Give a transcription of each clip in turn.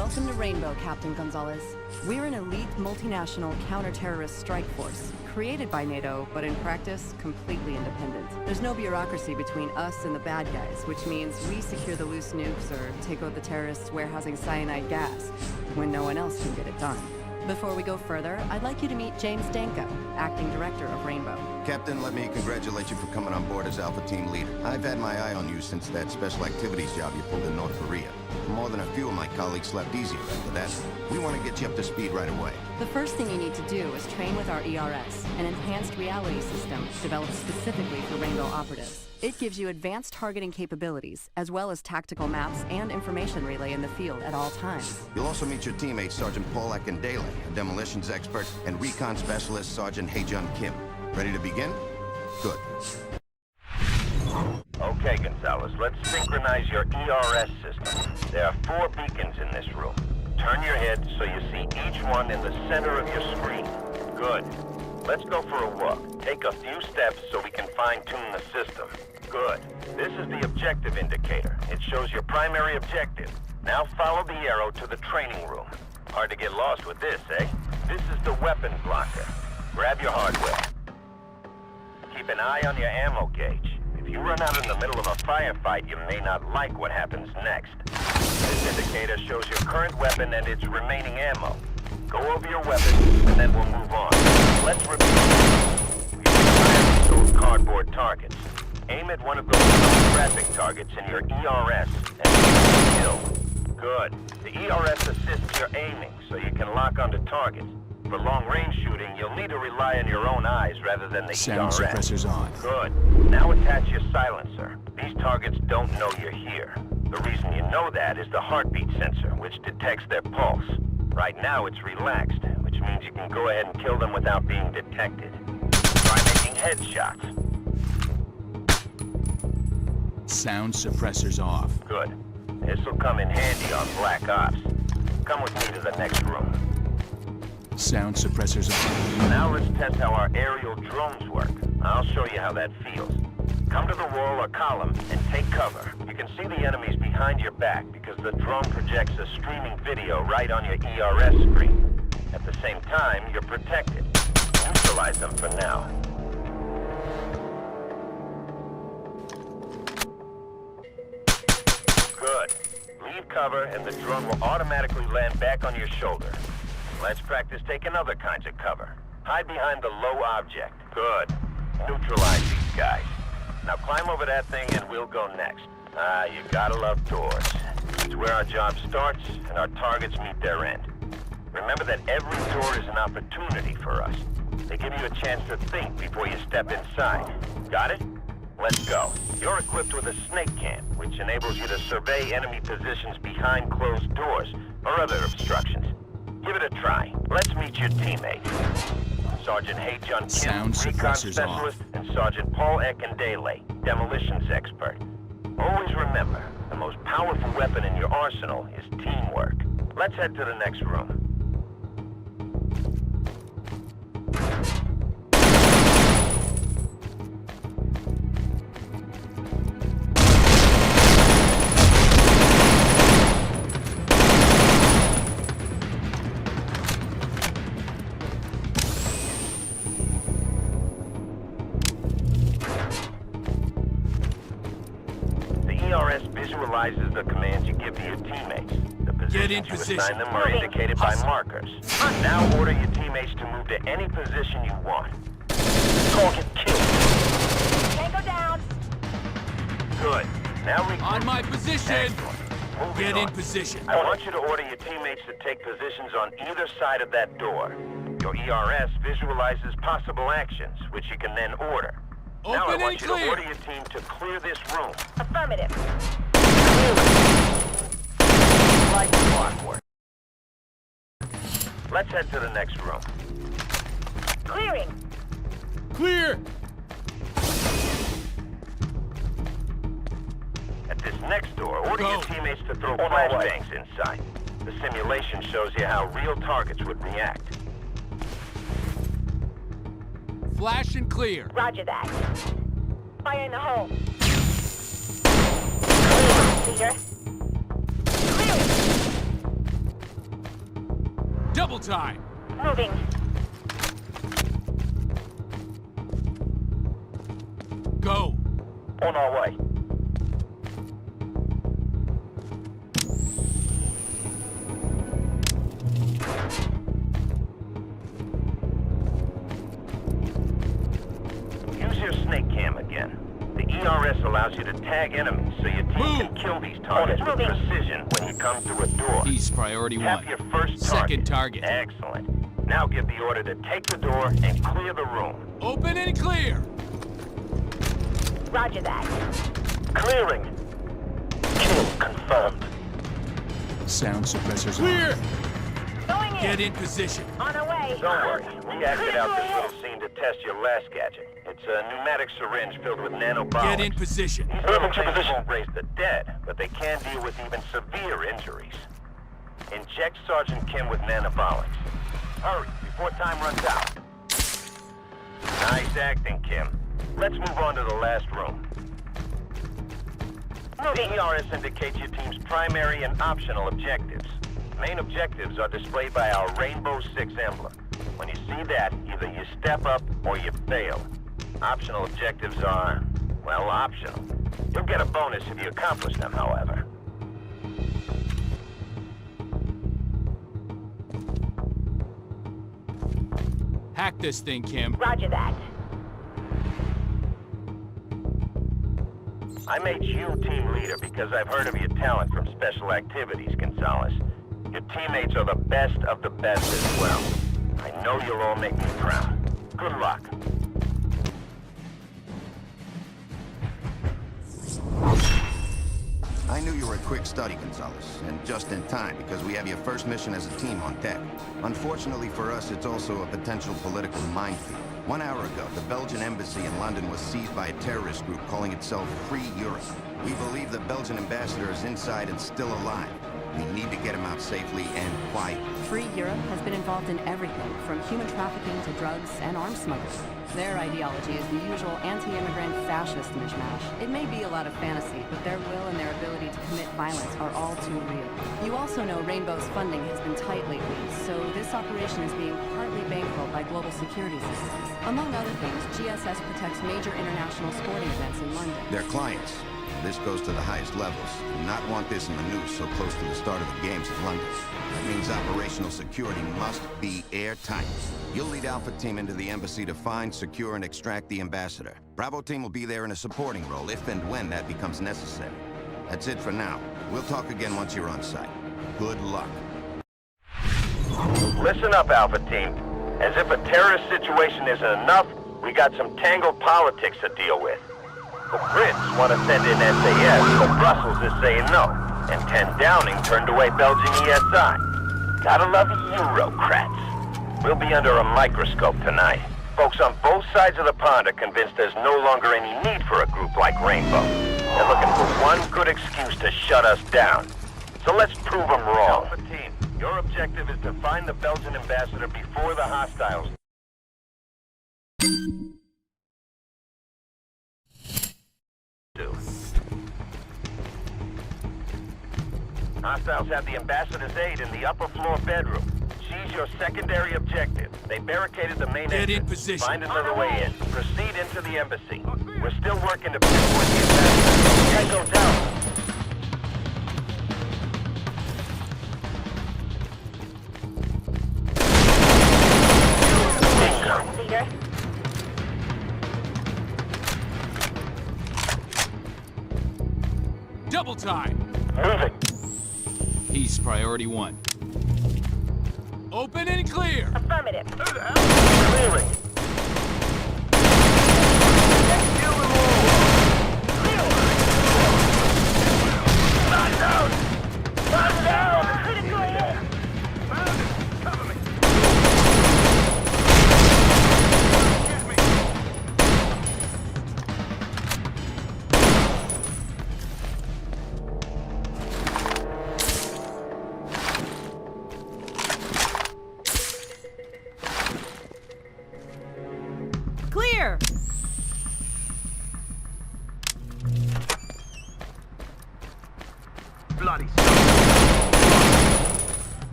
Welcome to Rainbow, Captain Gonzalez. We're an elite multinational counter-terrorist strike force, created by NATO, but in practice, completely independent. There's no bureaucracy between us and the bad guys, which means we secure the loose nukes or take out the terrorists warehousing cyanide gas, when no one else can get it done. Before we go further, I'd like you to meet James Danko, Acting Director of Rainbow. Captain, let me congratulate you for coming on board as Alpha Team Leader. I've had my eye on you since that special activities job you pulled in North Korea. More than a few of my colleagues slept easier after that. We want to get you up to speed right away. The first thing you need to do is train with our ERS, an enhanced reality system developed specifically for Rainbow operatives. It gives you advanced targeting capabilities, as well as tactical maps and information relay in the field at all times. You'll also meet your teammates, Sergeant Paul Akindele, a demolitions expert, and recon specialist, Sergeant Haejun Kim. Ready to begin? Good. Okay, Gonzalez, let's synchronize your ERS system. There are 4 beacons in this room. Turn your head so you see each one in the center of your screen. Good. Let's go for a walk. Take a few steps so we can fine-tune the system. Good. This is the objective indicator. It shows your primary objective. Now follow the arrow to the training room. Hard to get lost with this, eh? This is the weapons locker. Grab your hardware. Keep an eye on your ammo gauge. If you run out in the middle of a firefight, you may not like what happens next. This indicator shows your current weapon and its remaining ammo. Go over your weapon, and then we'll move on. Let's repeat. You can fire those cardboard targets. Aim at one of those graphic targets in your ERS and kill. Good. The ERS assists your aiming, so you can lock onto targets. For long-range shooting, you'll need to rely on your own eyes rather than the Sound ERS. suppressors on. Good. Now attach your silencer. These targets don't know you're here. The reason you know that is the heartbeat sensor, which detects their pulse. Right now, it's relaxed, which means you can go ahead and kill them without being detected. Try making headshots. Sound suppressors off. Good. This'll come in handy on Black Ops. Come with me to the next room. Sound suppressors on. Now let's test how our aerial drones work. I'll show you how that feels. Come to the wall or column and take cover. You can see the enemies behind your back because the drone projects a streaming video right on your ERS screen. At the same time, you're protected. Neutralize them for now. Good. Leave cover and the drone will automatically land back on your shoulder. Let's practice taking other kinds of cover. Hide behind the low object. Good. Neutralize these guys. Now climb over that thing and we'll go next. You gotta love doors. It's where our job starts and our targets meet their end. Remember that every door is an opportunity for us. They give you a chance to think before you step inside. Got it? Let's go. You're equipped with a snake cam, which enables you to survey enemy positions behind closed doors or other obstructions. Give it a try. Let's meet your teammates. Sergeant Haejun Kim, Sound recon suppressors specialist, off. and Sergeant Paul Akindele, demolitions expert. Always remember, the most powerful weapon in your arsenal is teamwork. Let's head to the next room. ERS visualizes the commands you give to your teammates. The positions you assign them are indicated by markers. Now order your teammates to move to any position you want. Target killed. Tango down. Good. Now we On my position! Get in position. I want you to order your teammates to take positions on either side of that door. Your ERS visualizes possible actions, which you can then order. Now I Open want and you to clear! order your team to clear this room. Affirmative. Like clockwork. Let's head to the next room. Clearing. Clear! At this next door, order Go. your teammates to throw flashbangs inside. The simulation shows you how real targets would react. Flash and clear. Roger that. Fire in the hole. Clear. Clear. Double time! Moving. Go! On our way. Use your snake cam again. The ERS allows you to tag enemies so your team can kill these targets with precision when you come to a door. He's priority Tap one. your first target. Second target. Excellent. Now give the order to take the door and clear the room. Open and clear! Roger that. Clearing. Kill confirmed. Sound suppressors clear! Going in. Get in position. On our way. Don't worry. We acted out this little scene to test your last gadget. It's a pneumatic syringe filled with nanobombs. Get in position. These little things won't raise the dead, but they can deal with even severe injuries. Inject Sergeant Kim with nanobolics. Hurry, before time runs out. Nice acting, Kim. Let's move on to the last room. The ERS indicates your team's primary and optional objectives. Main objectives are displayed by our Rainbow Six emblem. When you see that, either you step up or you fail. Optional objectives are, well, optional. You'll get a bonus if you accomplish them, however. Hack this thing, Kim. Roger that. I made you team leader because I've heard of your talent from special activities, Gonzalez. Your teammates are the best of the best as well. I know you'll all make me proud. Good luck. I knew you were a quick study, Gonzalez, and just in time, because we have your first mission as a team on deck. Unfortunately for us, it's also a potential political minefield. 1 hour ago, the Belgian embassy in London was seized by a terrorist group calling itself Free Europe. We believe the Belgian ambassador is inside and still alive. We need to get him out safely and quietly. Free Europe has been involved in everything, from human trafficking to drugs and arms smuggling. Their ideology is the usual anti-immigrant fascist mishmash. It may be a lot of fantasy, but their will and their ability to commit violence are all too real. You also know Rainbow's funding has been tight lately, so this operation is being partly bankrolled by global security systems. Among other things, GSS protects major international sporting events in London. Their clients. This goes to the highest levels. Do not want this in the news so close to the start of the games in London. That means operational security must be airtight. You'll lead Alpha Team into the embassy to find, secure, and extract the ambassador. Bravo Team will be there in a supporting role if and when that becomes necessary. That's it for now. We'll talk again once you're on site. Good luck. Listen up, Alpha Team. As if a terrorist situation isn't enough, we got some tangled politics to deal with. The Brits want to send in SAS, but Brussels is saying no. And 10 Downing turned away Belgian ESI. Gotta love Eurocrats. We'll be under a microscope tonight. Folks on both sides of the pond are convinced there's no longer any need for a group like Rainbow. They're looking for one good excuse to shut us down. So let's prove them wrong. Alpha Team, your objective is to find the Belgian ambassador before the hostiles. Hostiles have the ambassador's aide in the upper floor bedroom. She's your secondary objective. They barricaded the main Get in entrance. position. Find another way in. Proceed into the embassy. We're still working to pinpoint the ambassador. Tango down. Leader. Double time! Moving. He's priority one. Open and clear! Affirmative. Clearing. Critical hit.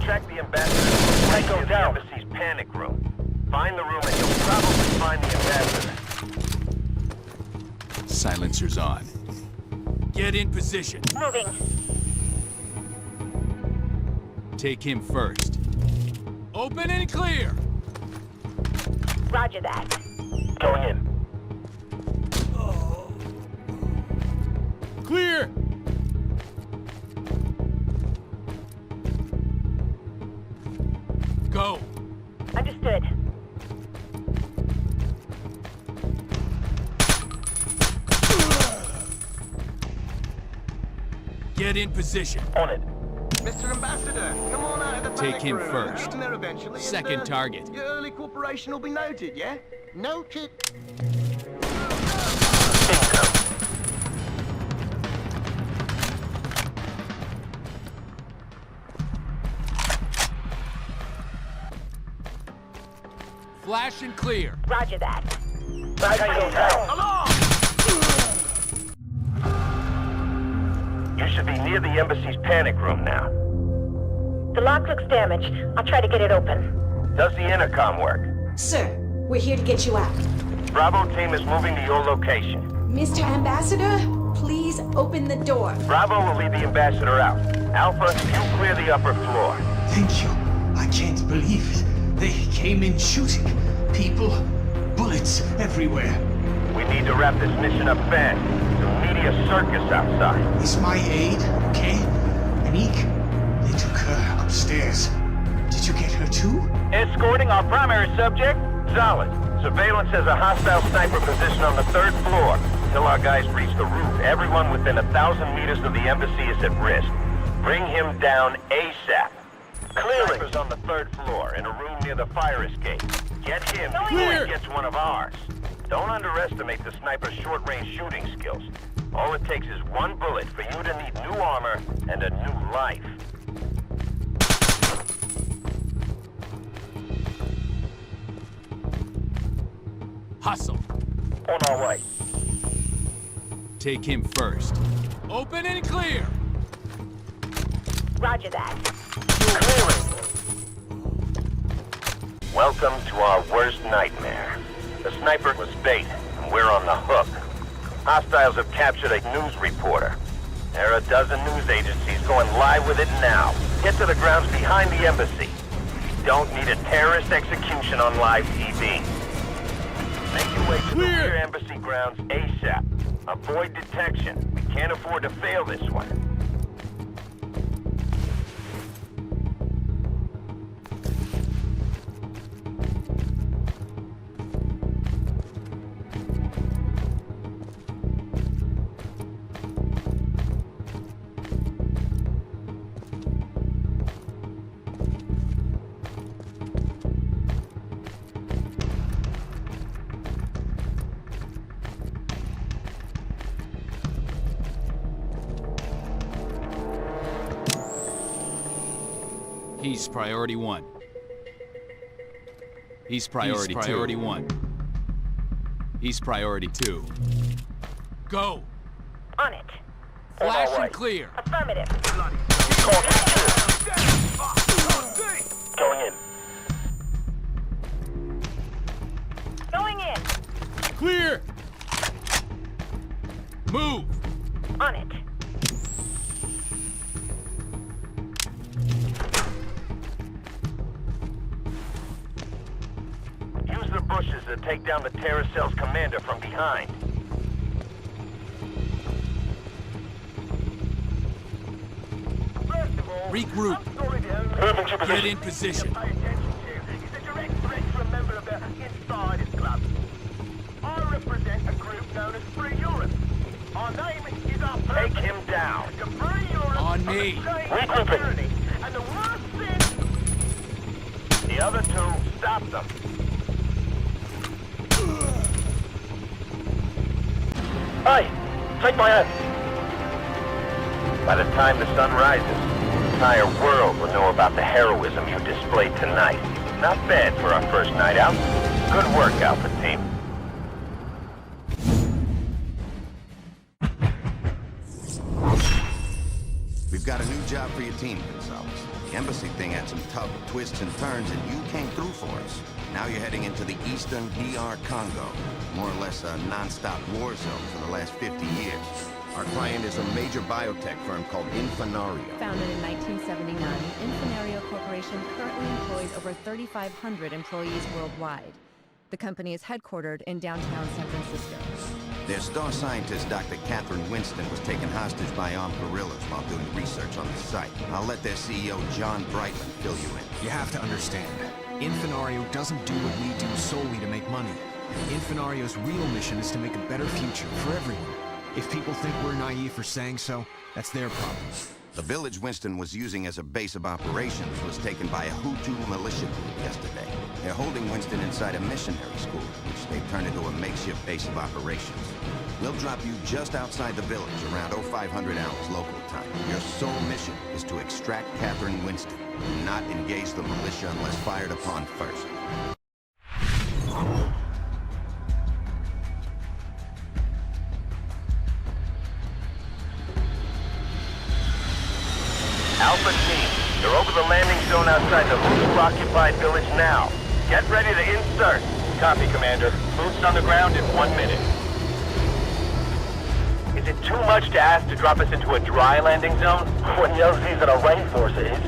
Check the ambassador. Right, go down. The embassy's panic room. Find the room and you'll probably find the ambassador. Silencer's on. Get in position. Moving. Take him first. Open and clear. Roger that. Going in. Clear! Go. Understood. Get in position. On it. Mr. Ambassador, come on out of the Take panic him room. first. Get in there eventually. Second and, target. Your early cooperation will be noted, yeah? Noted. Flash and clear. Roger that. Alarm! You should be near the embassy's panic room now. The lock looks damaged. I'll try to get it open. Does the intercom work? Sir, we're here to get you out. Bravo team is moving to your location. Mr. Ambassador, please open the door. Bravo will lead the ambassador out. Alpha, you clear the upper floor. Thank you. I can't believe it. They came in shooting. People, bullets everywhere. We need to wrap this mission up fast. The media circus outside. Is my aide okay? Anique? They took her upstairs. Did you get her too? Escorting our primary subject? Solid. Surveillance has a hostile sniper position on the 3rd floor. Till our guys reach the roof, everyone within 1,000 meters of the embassy is at risk. Bring him down ASAP. Clearly. Sniper's on the 3rd floor, in a room near the fire escape. Get him before he gets one of ours. Don't underestimate the sniper's short-range shooting skills. All it takes is one bullet for you to need new armor and a new life. Hustle. On our way. Take him first. Open and clear. Roger that. Welcome to our worst nightmare. The sniper was bait, and we're on the hook. Hostiles have captured a news reporter. There are a dozen news agencies going live with it now. Get to the grounds behind the embassy. You don't need a terrorist execution on live TV. Make your way to the rear embassy grounds ASAP. Avoid detection. We can't afford to fail this one. He's priority 1. He's priority 1. He's priority 2. Go! On it. Flash and clear. Affirmative. Going in. Going in. Clear! Move! On it. Use the bushes to take down the terror cell's commander from behind. Regroup. Get in position. Take him down. On me. Regrouping. The other two, stop them. Hey, take my hand. By the time the sun rises, the entire world will know about the heroism you displayed tonight. Not bad for our first night out. Good work, Alpha Team. We've got a new job for your team, Gonzalez. The embassy thing had some tough twists and turns, and you came through for us. Now you're heading into the eastern DR Congo, more or less a non-stop war zone for the last 50 years. Our client is a major biotech firm called Infinario. Founded in 1979, Infinario Corporation currently employs over 3,500 employees worldwide. The company is headquartered in downtown San Francisco. Their star scientist, Dr. Catherine Winston, was taken hostage by armed guerrillas while doing research on the site. I'll let their CEO, John Brightling, fill you in. You have to understand, Infinario doesn't do what we do solely to make money. Infinario's real mission is to make a better future for everyone. If people think we're naive for saying so, that's their problem. The village Winston was using as a base of operations was taken by a Hutu militia group yesterday. They're holding Winston inside a missionary school, which they've turned into a makeshift base of operations. We'll drop you just outside the village around 0500 hours local time. Your sole mission is to extract Catherine Winston, and not engage the militia unless fired upon first. Alpha team, you're over the landing zone outside the Hutu-occupied village now. Get ready to insert. Copy, Commander. Boots on the ground in 1 minute. Is it too much to ask to drop us into a dry landing zone? When Yell sees that a rainforest is,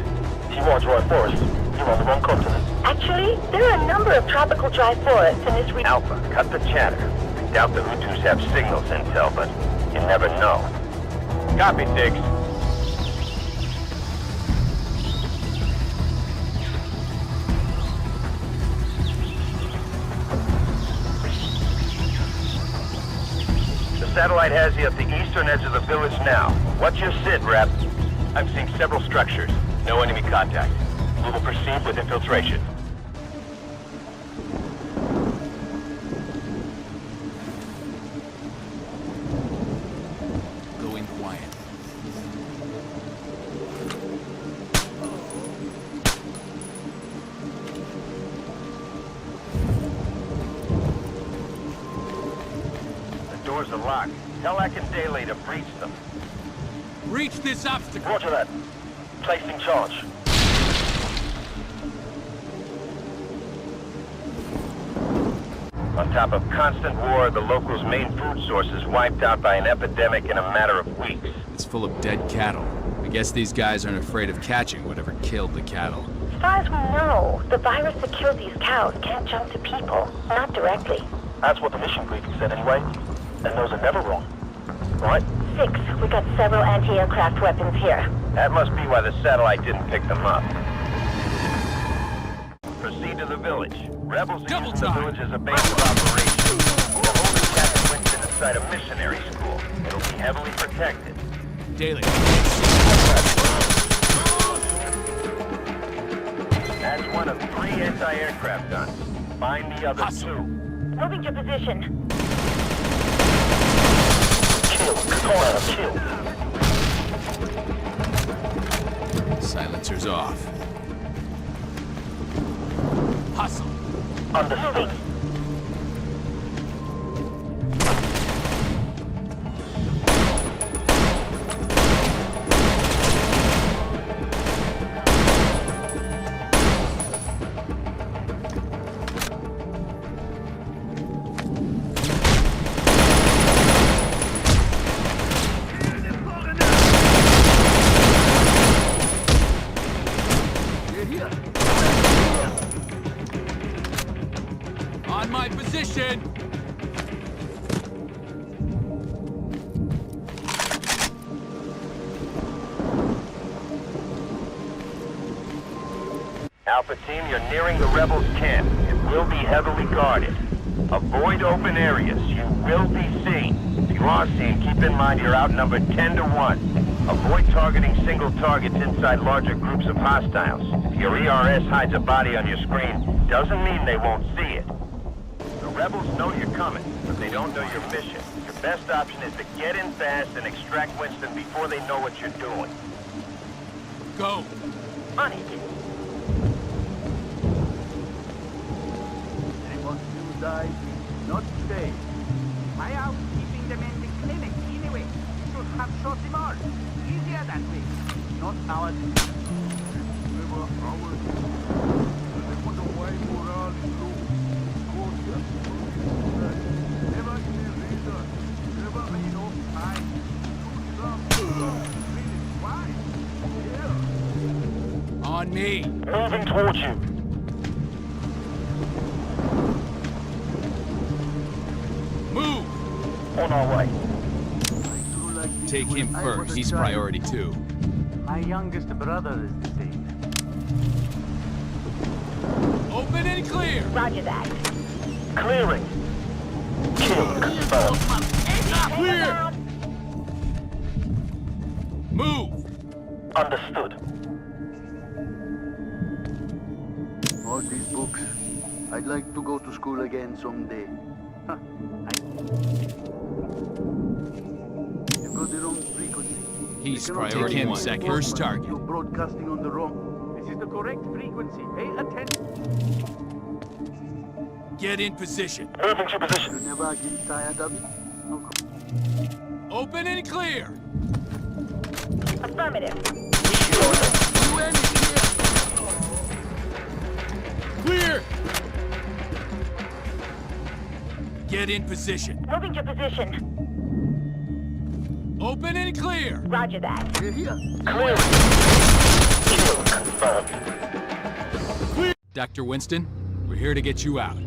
he wants dry forest. You're on the wrong continent. Actually, there are a number of tropical dry forests in this region. Alpha, cut the chatter. I doubt the Hutus have signals intel, but you never know. Copy, Diggs. The satellite has you at the eastern edge of the village now. What's your SID, Rep? I'm seeing several structures. No enemy contact. We will proceed with infiltration. Go in quiet. The doors are locked. Tell Akindele to breach them. Reach this obstacle! Roger that. Placing charge. On top of constant war, the locals' main food source is wiped out by an epidemic in a matter of weeks. It's full of dead cattle. I guess these guys aren't afraid of catching whatever killed the cattle. As far as we know, the virus that killed these cows can't jump to people, not directly. That's what the mission briefing said anyway. And those are never wrong. Right? 6, we got several anti-aircraft weapons here. That must be why the satellite didn't pick them up. Proceed to the village. Rebels are using the village as a base of operations. They're holding Captain Winston inside a missionary school. It'll be heavily protected. Daily. That's one of 3 anti-aircraft guns. Find the other 2. Moving to position. Kill. Call out a kill. Silencers off. Hustle. Understood. On my position! Alpha team, you're nearing the rebels' camp. It will be heavily guarded. Avoid open areas. You will be seen. If you are seen, keep in mind you're outnumbered 10 to 1. Avoid targeting single targets inside larger groups of hostiles. If your ERS hides a body on your screen, doesn't mean they won't see it. The rebels know you're coming, but they don't know your mission. Your best option is to get in fast and extract Winston before they know what you're doing. Go! On it. Anyone who dies, not today. Why are we keeping them in the clinic anyway? Should have shot them all. Easier that way. not ours. Never ours. They wonder why morale is low. Cautious. Never any reason. Never enough time. Why? Here. On me. Moving towards you. Move. On our way. Take him first. He's priority 2. My youngest brother is the same. Open and clear. Roger that. Clearing. Kill confirmed. Clear. Move. Understood. All these books. I'd like to go to school again someday. Huh. You've got the wrong frequency. He's You cannot priority take him my second. Walkman. First target. You're broadcasting on the wrong. This is the correct frequency. Pay attention. Get in position. Moving to position. You never get tired of it? Okay. Open and clear. Affirmative. Clear. Get in position. Moving to position. Open and clear. Roger that. We're here. Clearing. Kill confirmed. Clear. Dr. Winston, we're here to get you out.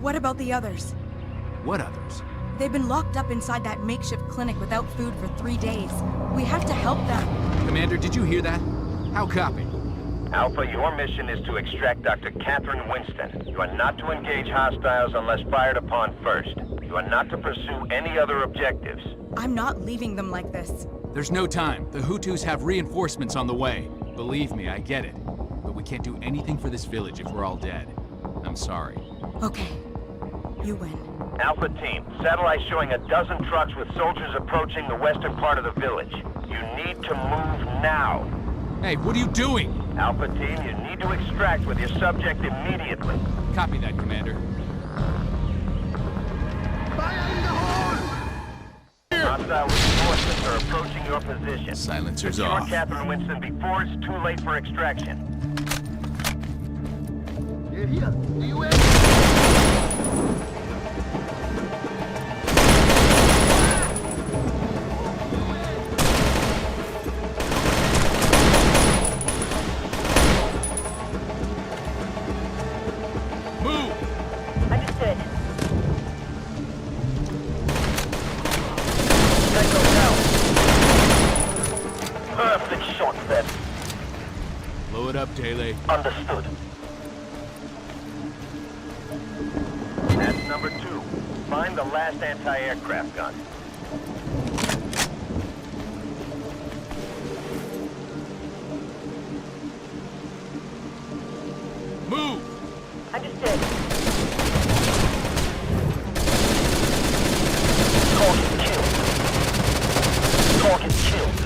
What about the others? What others? They've been locked up inside that makeshift clinic without food for 3 days. We have to help them. Commander, did you hear that? How copy? Alpha, your mission is to extract Dr. Catherine Winston. You are not to engage hostiles unless fired upon first. You are not to pursue any other objectives. I'm not leaving them like this. There's no time. The Hutus have reinforcements on the way. Believe me, I get it. But we can't do anything for this village if we're all dead. I'm sorry. Okay. You win. Alpha team, satellite showing a dozen trucks with soldiers approaching the western part of the village. You need to move now. Hey, what are you doing? Alpha team, you need to extract with your subject immediately. Copy that, Commander. Hostile reinforcements are approaching your position. Silencers Secure off. Catherine Winston before it's too late for extraction. We're here. The UN. Move! Understood. Tango down. Perfect shot, then. Blow it up, Tele. Understood. That's number 2. Find the last anti-aircraft gun. Move! Understood. Target killed. Target killed.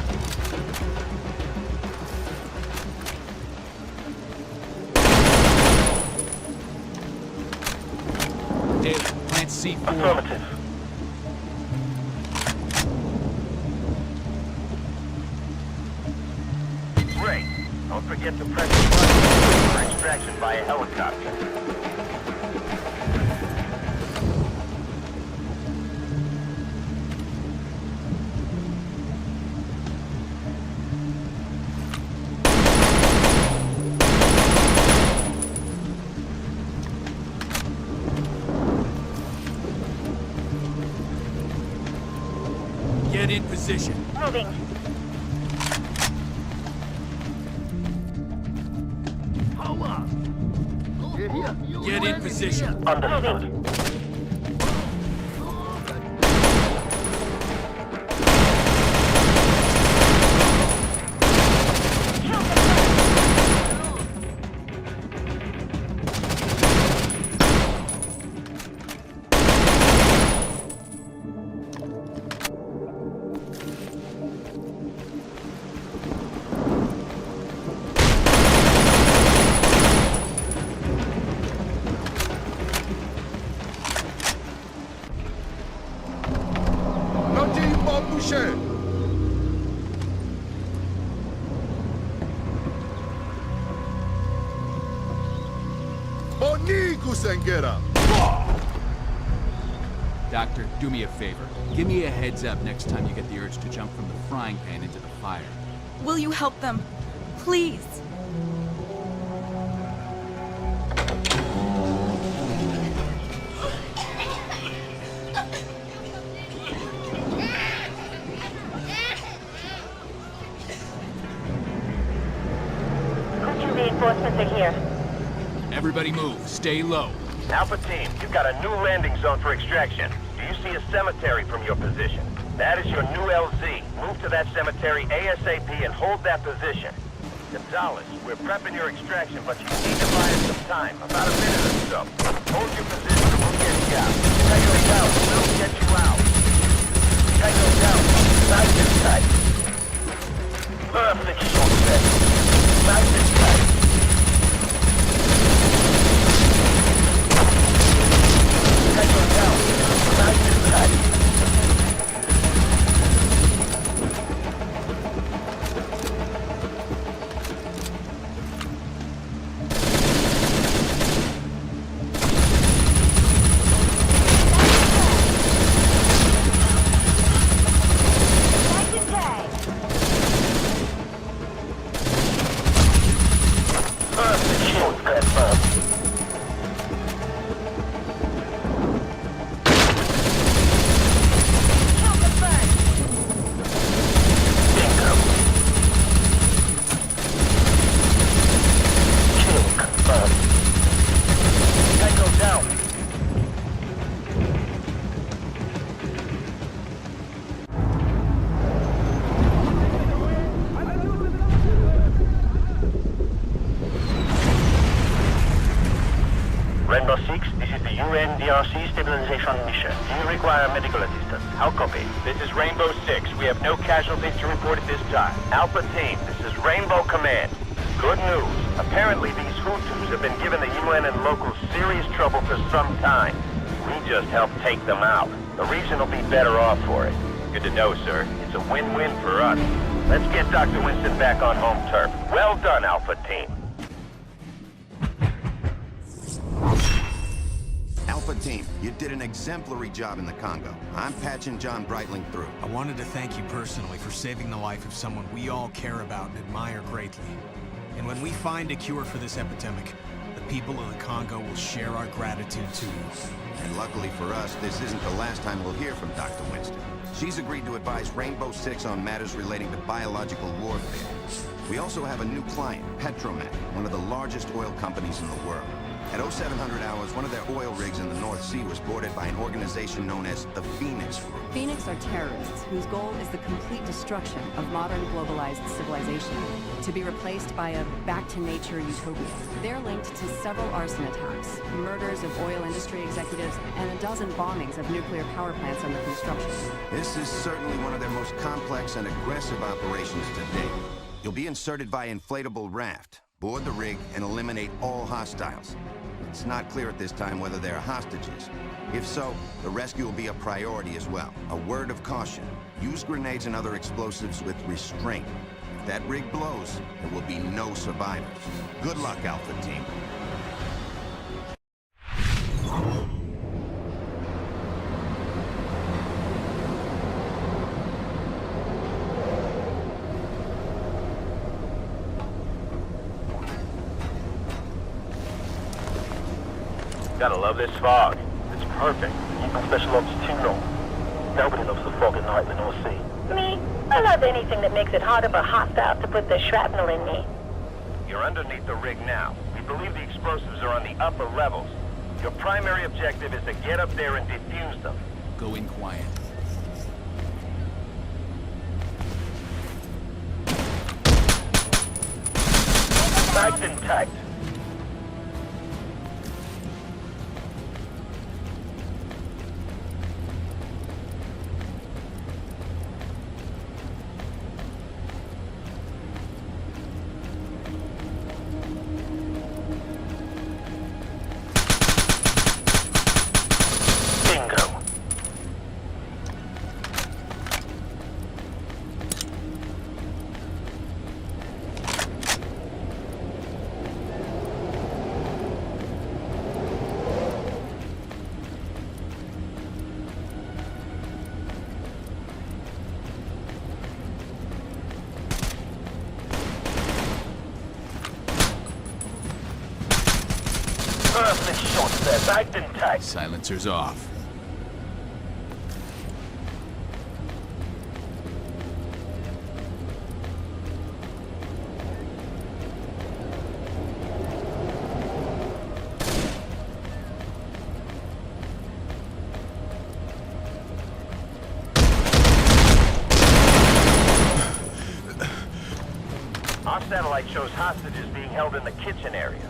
Tele, plant C4. Affirmative. Great. Don't forget to press the button for extraction via helicopter. Get in position. Moving. We're here. Get in position. Understood. Aquí, Kusengera! Doctor, do me a favor. Give me a heads up next time you get the urge to jump from the frying pan into the fire. Will you help them? Please. Crew reinforcements are here. Everybody move. Stay low. Alpha Team, you've got a new landing zone for extraction. Do you see a cemetery from your position? That is your new LZ. Move to that cemetery ASAP and hold that position. Gonzalez, we're prepping your extraction, but you need to buy us some time. About a minute or so. Hold your position and we'll get you out. Tango down, we'll get you out. Tango down, nice and tight. Perfect shot set. Nice and tight. Tango down, nice and tight. Rainbow 6, this is the UNDRC stabilization mission. Do you require medical assistance? How copy? This is Rainbow 6. We have no casualties to report at this time. Alpha Team, this is Rainbow Command. Good news. Apparently these Hutus have been giving the UN and locals serious trouble for some time. We just helped take them out. The region will be better off for it. Good to know, sir. It's a win-win for us. Let's get Dr. Winston back on home turf. Well done, Alpha Team. Alpha Team, you did an exemplary job in the Congo. I'm patching John Brightling through. I wanted to thank you personally for saving the life of someone we all care about and admire greatly. And when we find a cure for this epidemic, the people of the Congo will share our gratitude to you. And luckily for us, this isn't the last time we'll hear from Dr. Winston. She's agreed to advise Rainbow 6 on matters relating to biological warfare. We also have a new client, Petromet, one of the largest oil companies in the world. At 0700 hours, one of their oil rigs in the North Sea was boarded by an organization known as the Phoenix Group. Phoenix are terrorists whose goal is the complete destruction of modern globalized civilization, to be replaced by a back-to-nature utopia. They're linked to several arson attacks, murders of oil industry executives, and a dozen bombings of nuclear power plants under construction. This is certainly one of their most complex and aggressive operations to date. You'll be inserted by inflatable raft, board the rig, and eliminate all hostiles. It's not clear at this time whether they're hostages. If so, the rescue will be a priority as well. A word of caution: use grenades and other explosives with restraint. If that rig blows, there will be no survivors. Good luck, Alpha Team. Gotta love this fog. It's perfect. Keeping Special Ops too long. Nobody loves the fog at night in the North Sea. Me? I love anything that makes it harder for hostiles to put their shrapnel in me. You're underneath the rig now. We believe the explosives are on the upper levels. Your primary objective is to get up there and defuse them. Go in quiet. Nice and tight. this short set. I didn't type. Silencer's off. Our satellite shows hostages being held in the kitchen area.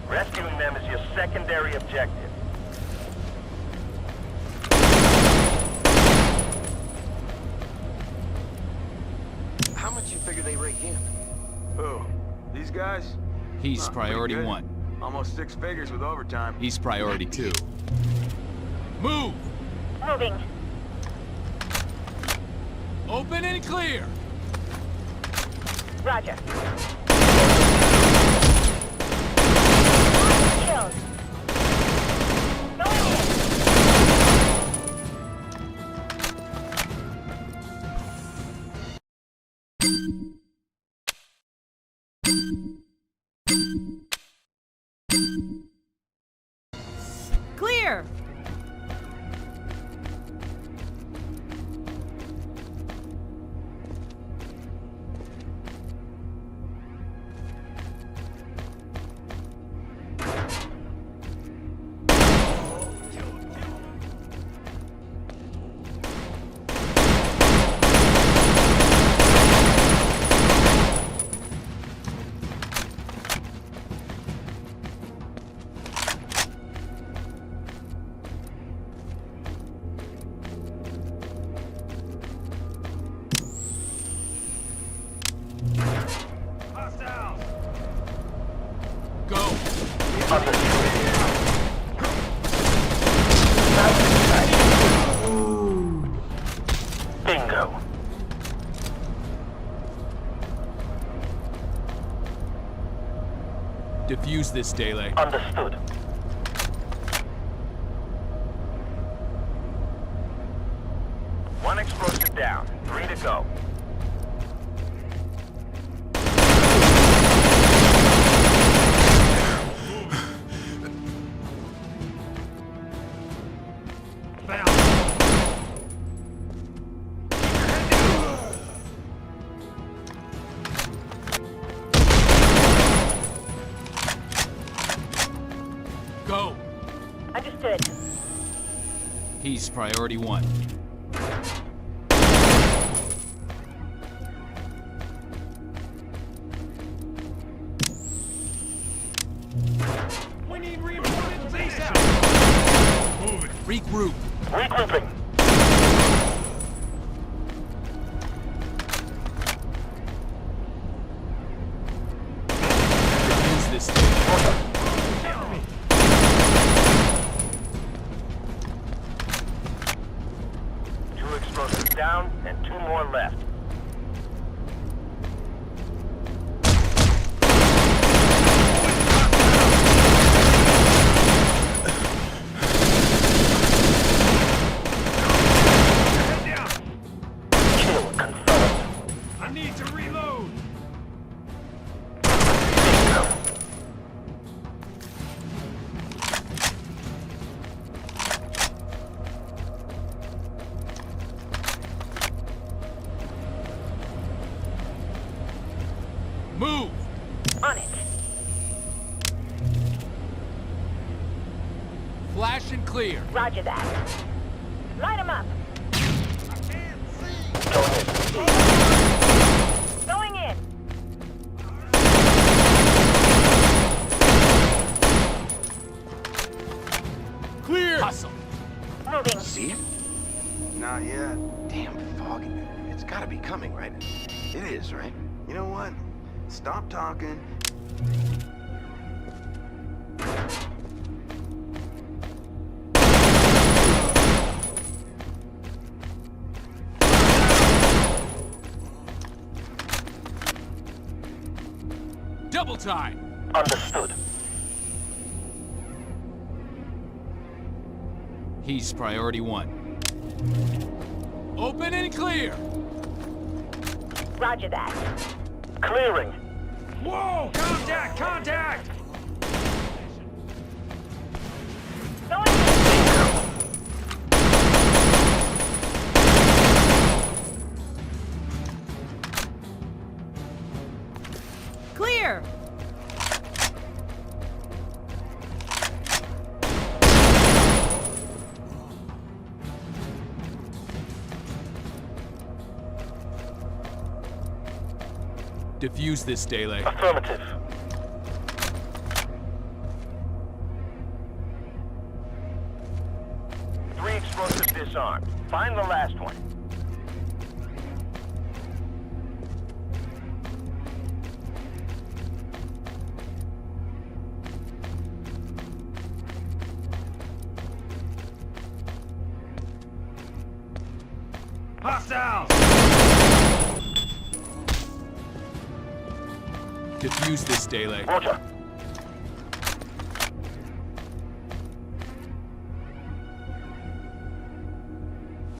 Rescuing them is your secondary objective. How much you figure they rake in? Who? These guys? He's Huh, priority pretty good. 1. Almost 6 figures with overtime. He's priority 2. Move! Moving. Open and clear! Roger. Killed. Going in. Clear! Go! Bingo. Defuse this, Dele. Understood. One explosive down. 3 to go. Go! Understood. He's priority 1. We need reinforcements. Regroup! Regrouping. Defuse this thing. Two explosives down and 2 more left. Kill confirmed. I need to reload. Bingo. Move! On it. Flash and clear. Roger that. Light 'em up. Going in. Clear! Hustle! Moving. See it? Not yet. Damn fog. It's gotta be coming, right? It is, right? You know what? Stop talking. Double time! Understood. He's priority 1. Open and clear! Roger that. Clearing. Whoa! Contact! Contact! here! Defuse this, Dele. Affirmative. Three explosives disarmed. Find the last one. Hostiles! Defuse this, Dele. Roger.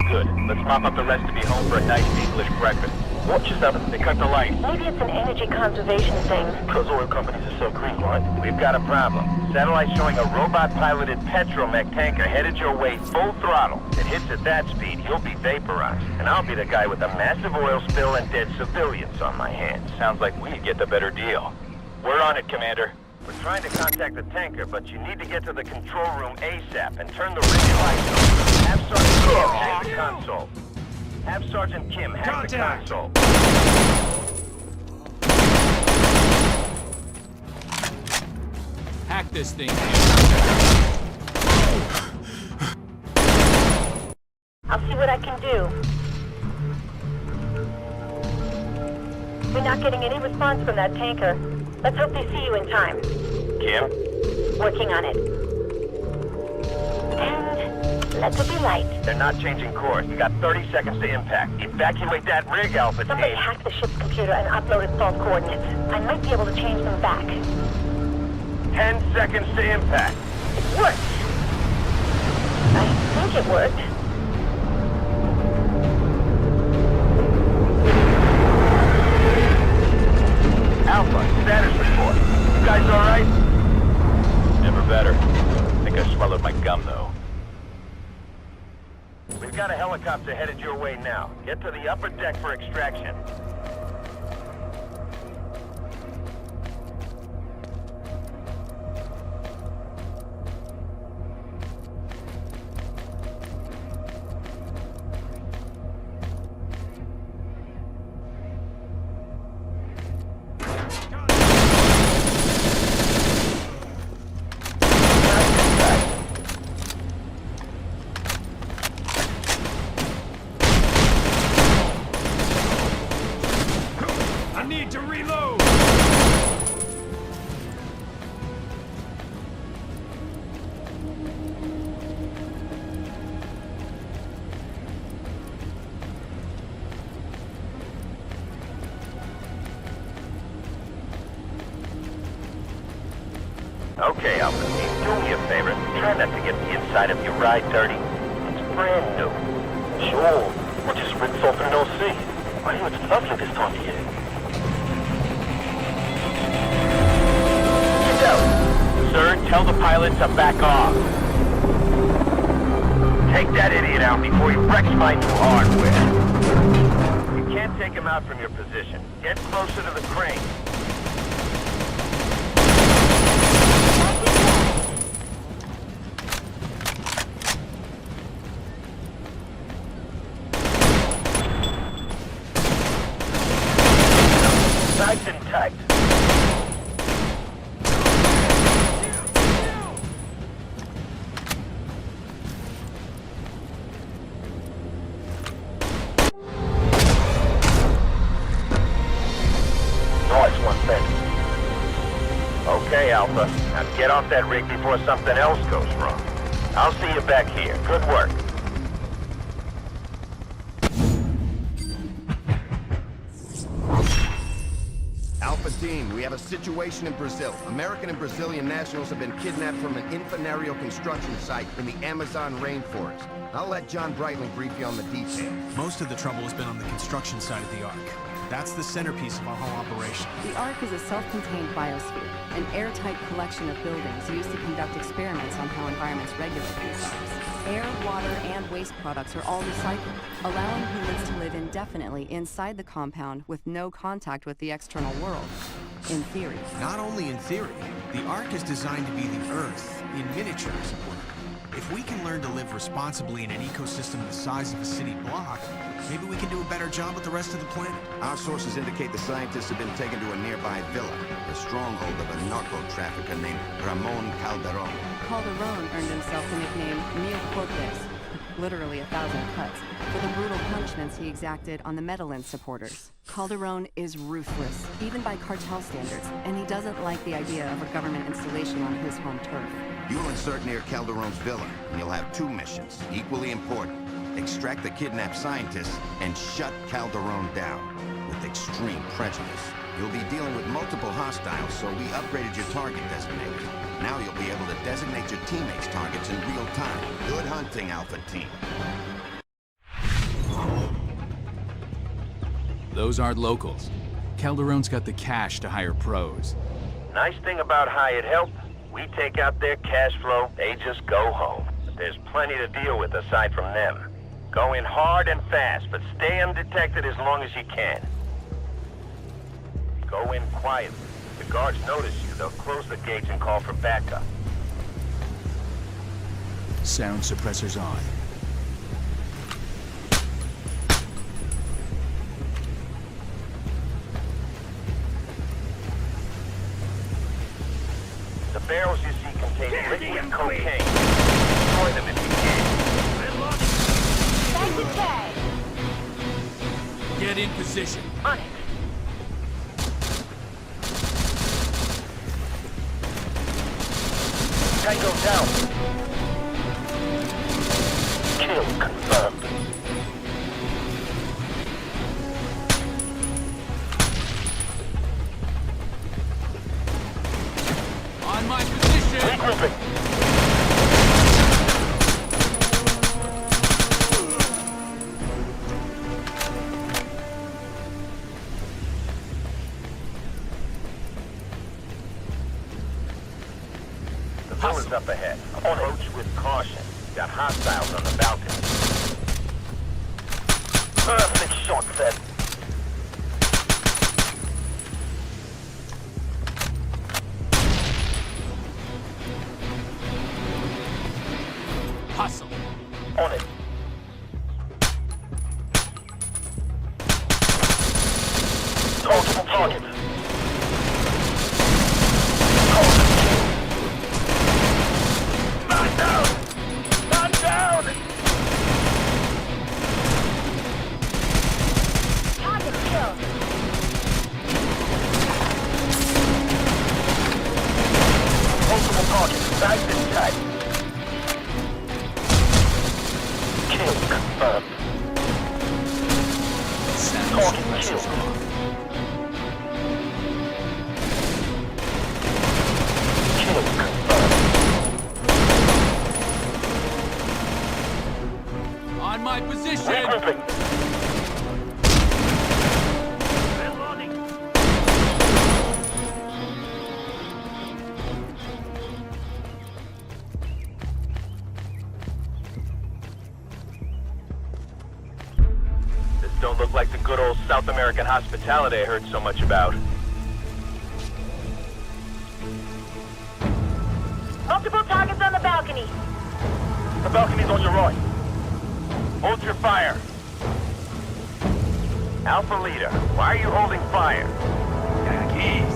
Good. Let's mop up the rest to be home for a nice English breakfast. Watch yourself. They cut the lights. Maybe it's an energy conservation thing. Because oil companies are so green, right? We've got a problem. Satellite showing a robot-piloted petromech tanker headed your way full throttle. It hits at that speed, you'll be vaporized. And I'll be the guy with a massive oil spill and dead civilians on my hands. Sounds like we get the better deal. We're on it, Commander. We're trying to contact the tanker, but you need to get to the control room ASAP and turn the rig lights on. Have Sergeant Kim hack the console. Have Sergeant Kim hack the console. Hack this thing. I'll see what I can do. We're not getting any response from that tanker. Let's hope they see you in time. Kim? Working on it. And let there be light. They're not changing course. You got 30 seconds to impact. Evacuate that rig, Alpha Team. Somebody hacked the ship's computer and uploaded false coordinates. I might be able to change them back. 10 seconds to impact. It worked. I think it worked. Alpha, status report. You guys all right? Never better. I think I swallowed my gum, though. We've got a helicopter headed your way now. Get to the upper deck for extraction. Okay, Alpha Team, do me a favor. Try not to get the inside of your ride dirty. It's brand new. Sure. We'll just rinse off and no see. I hear it's lovely this time of year. Get out. Sir, tell the pilot to back off. Take that idiot out before he wrecks my new hardware. You can't take him out from your position. Get closer to the crane. Nice and tight. Nice one, Ben. Okay, Alpha. Now get off that rig before something else goes wrong. I'll see you back here. Good work. Alpha Team, we have a situation in Brazil. American and Brazilian nationals have been kidnapped from an Infinario construction site in the Amazon rainforest. I'll let John Brightling brief you on the details. Most of the trouble has been on the construction side of the Ark. That's the centerpiece of our whole operation. The Ark is a self-contained biosphere, an airtight collection of buildings used to conduct experiments on how environments regulate themselves. Air, water, and waste products are all recycled, allowing humans to live indefinitely inside the compound with no contact with the external world. in theory. Not only in theory, the Ark is designed to be the Earth in miniature, as it were. If we can learn to live responsibly in an ecosystem the size of a city block, maybe we can do a better job with the rest of the planet. Our sources indicate the scientists have been taken to a nearby villa, the stronghold of a narco-trafficker named Ramon Calderon. Calderon earned himself the nickname Mil Cortes, literally 1,000 cuts, for the brutal punishments he exacted on the Medellin supporters. Calderon is ruthless, even by cartel standards, and he doesn't like the idea of a government installation on his home turf. You'll insert near Calderon's villa, and you'll have two missions, equally important. Extract the kidnapped scientists and shut Calderon down with extreme prejudice. You'll be dealing with multiple hostiles, so we upgraded your target designator. Now you'll be able to designate your teammates' targets in real time. Good hunting, Alpha Team. Those aren't locals. Calderon's got the cash to hire pros. Nice thing about hired help, we take out their cash flow, they just go home. But there's plenty to deal with aside from them. Go in hard and fast, but stay undetected as long as you can. Go in quietly. If the guards notice you, they'll close the gates and call for backup. Sound suppressors on. The barrels you see contain liquid cocaine. Destroy them if you can. Thank you, Kay. Get in position. On it. Tango down. Kill confirmed. On my position! Regrouping. The villa's up ahead. Approach with caution. Got hostiles on the balcony. Perfect shot, Fed. Hustle. On it. Target. Man down! Man down! Target killed. Multiple targets. Nice and tight. Kill confirmed. Sound Target suppressors killed. on. Kill confirmed. On my position! Regrouping. This don't look like the good old South American hospitality I heard so much about. Multiple targets on the balcony. The balcony's on your right. Hold your fire. Alpha Leader, why are you holding fire? Yankees,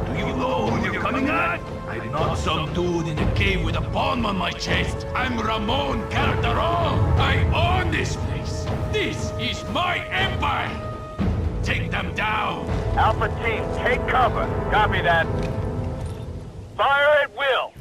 do you know who you're coming at? I'm not some dude in a cave with a bomb on my chest. I'm Ramon Calderon. I own this place. This is my empire. Take them down. Alpha Team, take cover. Copy that. Fire at will.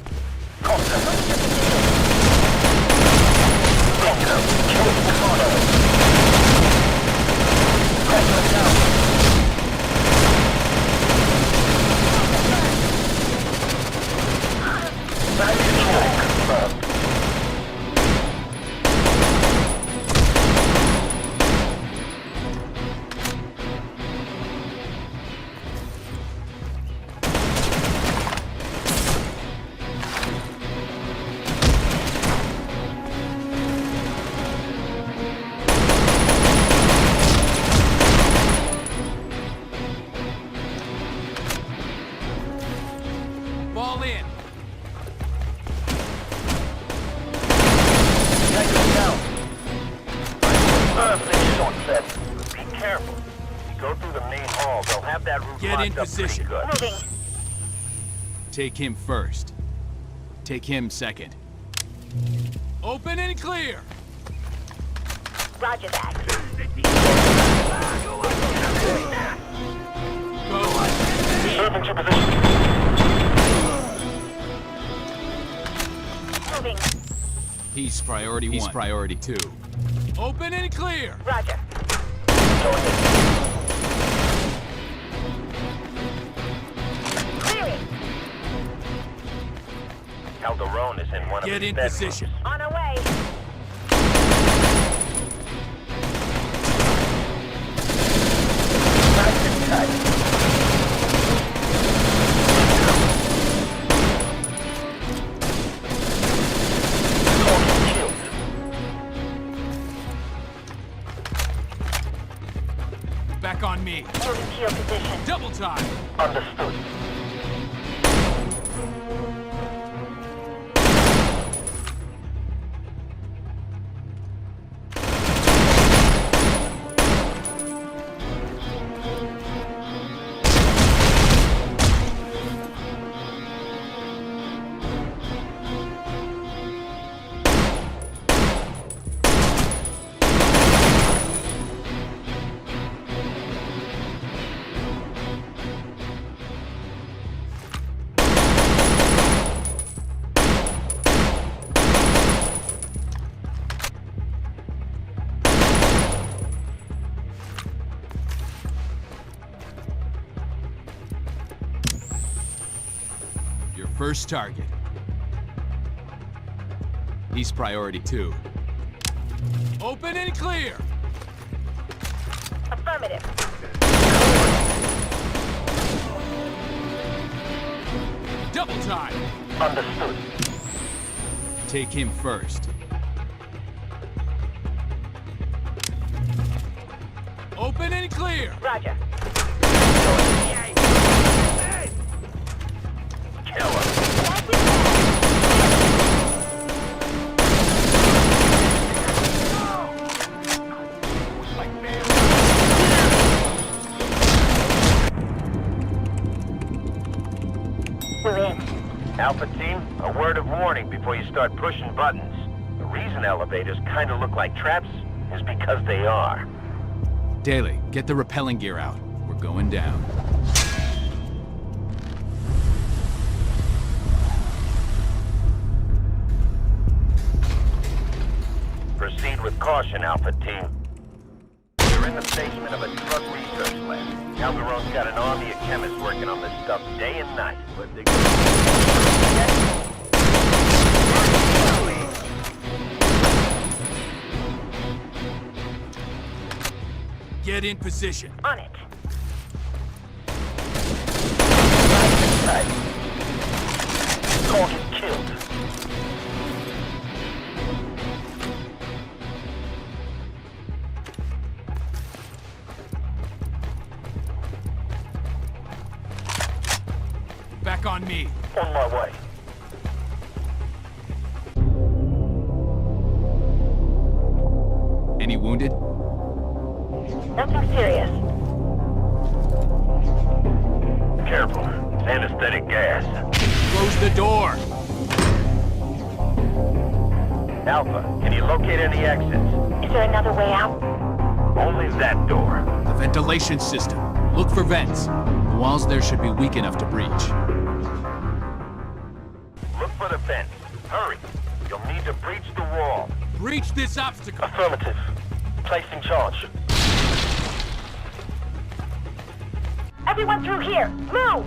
fall in. Be careful. If you go through the main hall, they'll have that roof Get in locked up pretty position. good. Moving. Take him first. Take him second. Open and clear! Roger that. Go! Move into position. Moving. He's priority 1. He's priority 2. Open and clear! Roger. Clearing. Calderon is in one of Get his in bedrooms. position. On our way. Back on me. Moving to your position. Double time! Understood. First target. He's priority 2. Open and clear! Affirmative. Double time! Understood. Take him first. Open and clear! Roger. Kill him. We're in. Alpha team, a word of warning before you start pushing buttons. The reason elevators kind of look like traps is because they are. Daly, get the rappelling gear out. We're going down. Proceed with caution, Alpha team. You're in the basement of a drug research lab. Calderon's got an army of chemists working on this stuff day and night. But they Get in position. On it. Target killed. Back on me. On my way. Any wounded? Nothing serious. Careful. It's anesthetic gas. Close the door. Alpha, can you locate any exits? Is there another way out? Only that door. The ventilation system. Look for vents. The walls there should be weak enough to breach. Look for the vent. Hurry. You'll need to breach the wall. Breach this obstacle. Affirmative. Placing charge. Everyone through here! Move!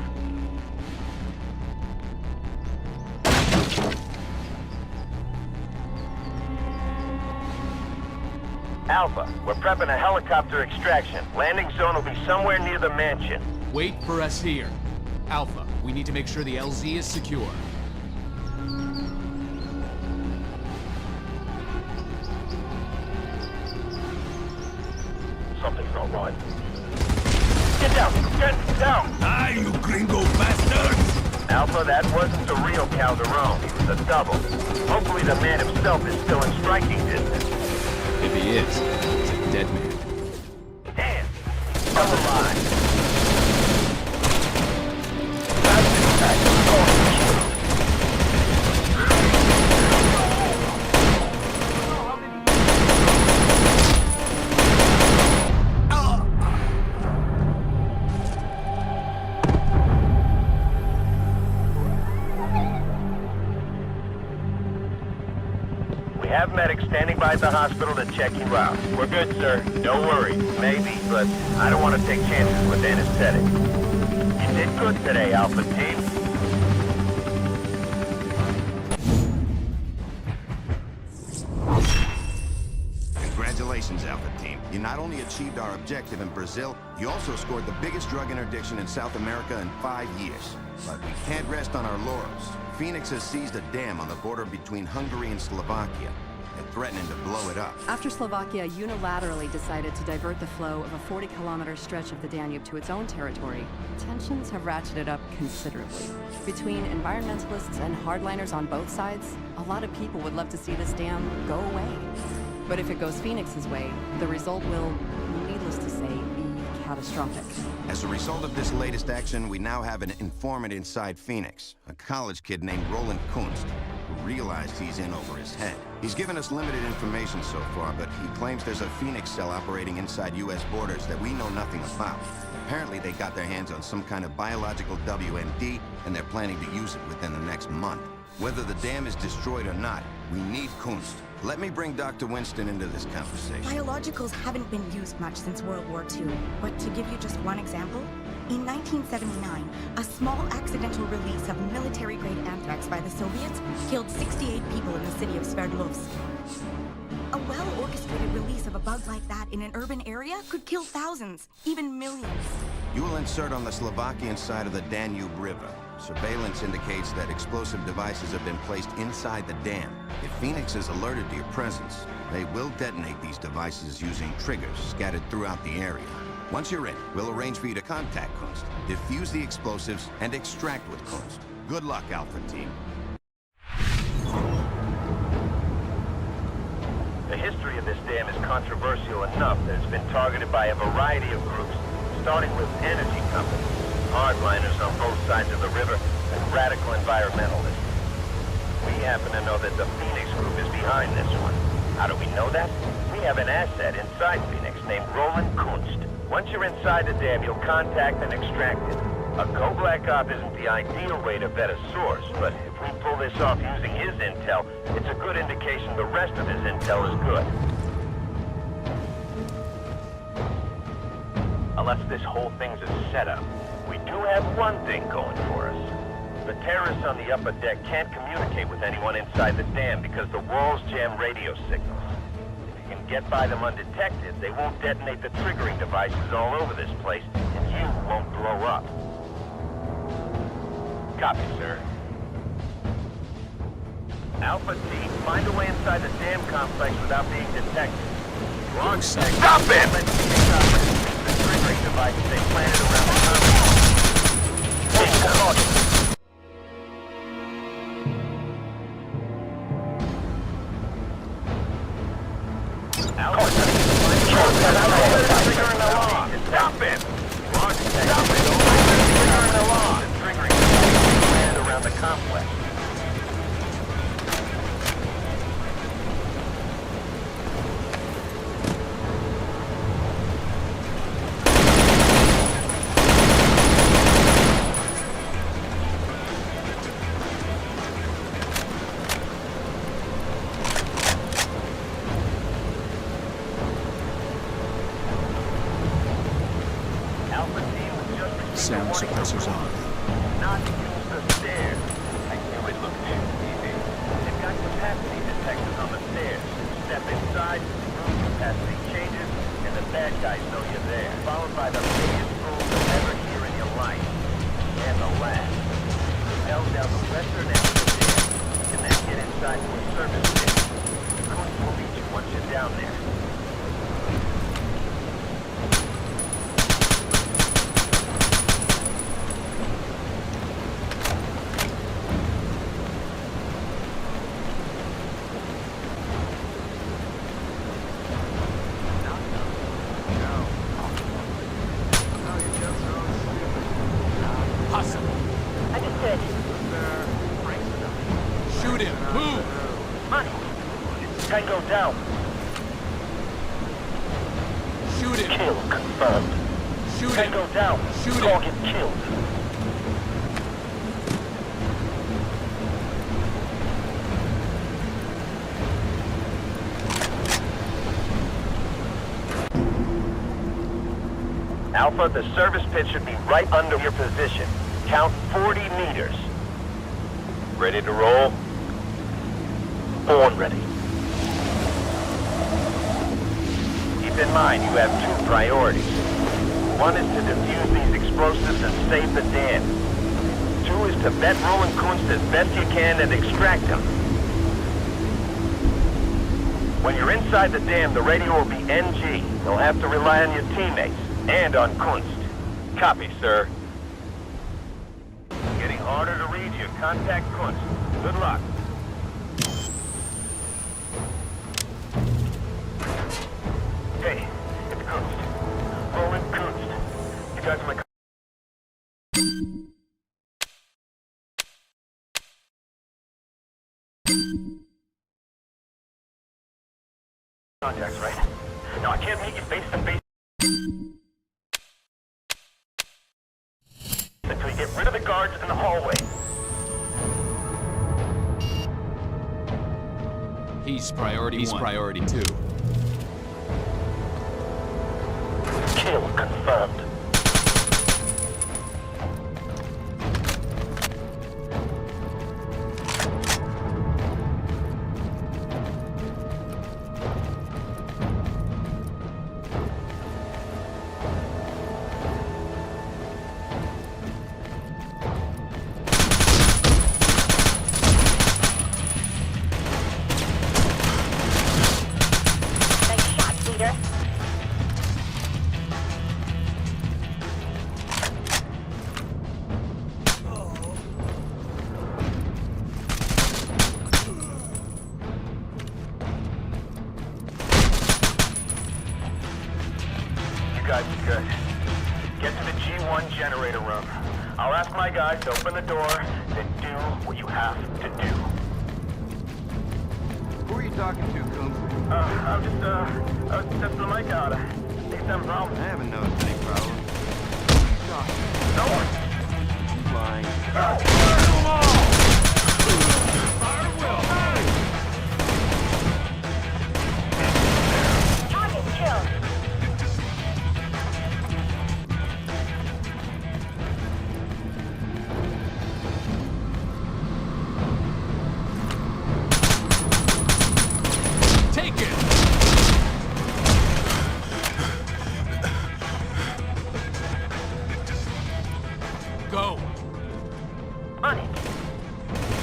Alpha, we're prepping a helicopter extraction. Landing zone will be somewhere near the mansion. Wait for us here. Alpha, we need to make sure the LZ is secure. Something's not right. Get down! Get down! Die, you gringo bastards! Alpha, that wasn't the real Calderon. He was a double. Hopefully the man himself is still in striking distance. If he is, he's a dead man. Damn! Still alive. We have medics standing by at the hospital to check you out. We're good, sir. No worries. Maybe, but I don't want to take chances with anesthetic. You did good today, Alpha Team. Congratulations, Alpha Team. You not only achieved our objective in Brazil, you also scored the biggest drug interdiction in South America in 5 years. But we can't rest on our laurels. Phoenix has seized a dam on the border between Hungary and Slovakia. They're threatening to blow it up. After Slovakia unilaterally decided to divert the flow of a 40-kilometer stretch of the Danube to its own territory, tensions have ratcheted up considerably. Between environmentalists and hardliners on both sides, a lot of people would love to see this dam go away. But if it goes Phoenix's way, the result will, needless to say, be catastrophic. As a result of this latest action, we now have an informant inside Phoenix, a college kid named Roland Kunst, who realized he's in over his head. He's given us limited information so far, but he claims there's a Phoenix cell operating inside U.S. borders that we know nothing about. Apparently, they got their hands on some kind of biological WMD, and they're planning to use it within the next month. Whether the dam is destroyed or not, we need Kunst. Let me bring Dr. Winston into this conversation. Biologicals haven't been used much since World War II, but to give you just one example, in 1979, a small accidental release of military-grade anthrax by the Soviets killed 68 people in the city of Sverdlovsk. A well-orchestrated release of a bug like that in an urban area could kill thousands, even millions. You will insert on the Slovakian side of the Danube River. Surveillance indicates that explosive devices have been placed inside the dam. If Phoenix is alerted to your presence, they will detonate these devices using triggers scattered throughout the area. Once you're in, we'll arrange for you to contact Kunst, defuse the explosives, and extract with Kunst. Good luck, Alpha Team. The history of this dam is controversial enough that it's been targeted by a variety of groups, starting with energy companies, hardliners on both sides of the river, and radical environmentalists. We happen to know that the Phoenix group is behind this one. How do we know that? We have an asset inside Phoenix named Roland Kunst. Once you're inside the dam, you'll contact and extract it. A co-black op isn't the ideal way to vet a source, but if we pull this off using his intel, it's a good indication the rest of his intel is good. Unless this whole thing's a setup, we do have one thing going for us. The terrorists on the upper deck can't communicate with anyone inside the dam because the walls jam radio signals. If you can get by them undetected, they won't detonate the triggering devices all over this place, and you won't blow up. Copy, sir. Alpha Team, find a way inside the dam complex without being detected. Wrong side. Stop it! The triggering devices they planted around the complex. Alpha Team, find a way inside the triggering alarm. Stop it! Wrong side. Stop it! Triggering alarm. The triggering devices planted around the complex. Sound suppressors on. Not to use the stairs. I knew it looked too easy. They've got capacity detectors on the stairs. Step inside, room capacity changes, and the bad guys know you're there. Followed by the biggest boom you'll ever hear in your life. And the last. Held down the western end of the dam, and then get inside to a service station. Kunst will meet you once you're down there. hustle. Understood. Shoot him. Move. Money. Tango down. Shoot him. Kill confirmed. Shoot him. Tango down. Shoot him. Target killed. Alpha, the service pit should be right under your position. Count 40 meters. Ready to roll? Born ready. Keep in mind, you have two priorities. One is to defuse these explosives and save the dam. Two is to vet Roland Kunst as best you can and extract him. When you're inside the dam, the radio will be NG. You'll have to rely on your teammates. And on Kunst. Copy, sir. Getting harder to read you. Contact Kunst. Good luck. Hey, it's Kunst. Roland Kunst. You guys are my... contacts, right? No, I can't meet you face to face until you get rid of the guards in the hallway. He's priority one. Priority two. Kill confirmed. Good. Get to the G1 generator room. I'll ask my guys to open the door, then do what you have to do. Who are you talking to, Coons? I was testing the mic out. Think some problem? I haven't noticed any problem. No one. Flying. Fire them all! Target killed. Go! On it.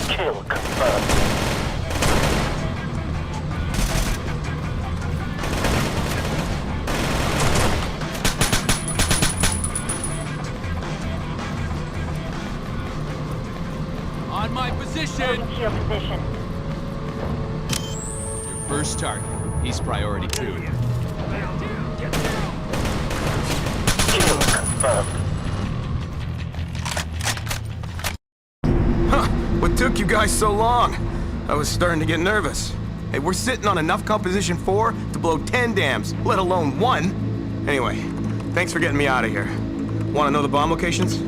Kill confirmed. On my position! Moving to your position. Your first target. He's priority two. Kill confirmed. What took you guys so long? I was starting to get nervous. Hey, we're sitting on enough composition 4 to blow 10 dams, let alone 1. Anyway, thanks for getting me out of here. Want to know the bomb locations?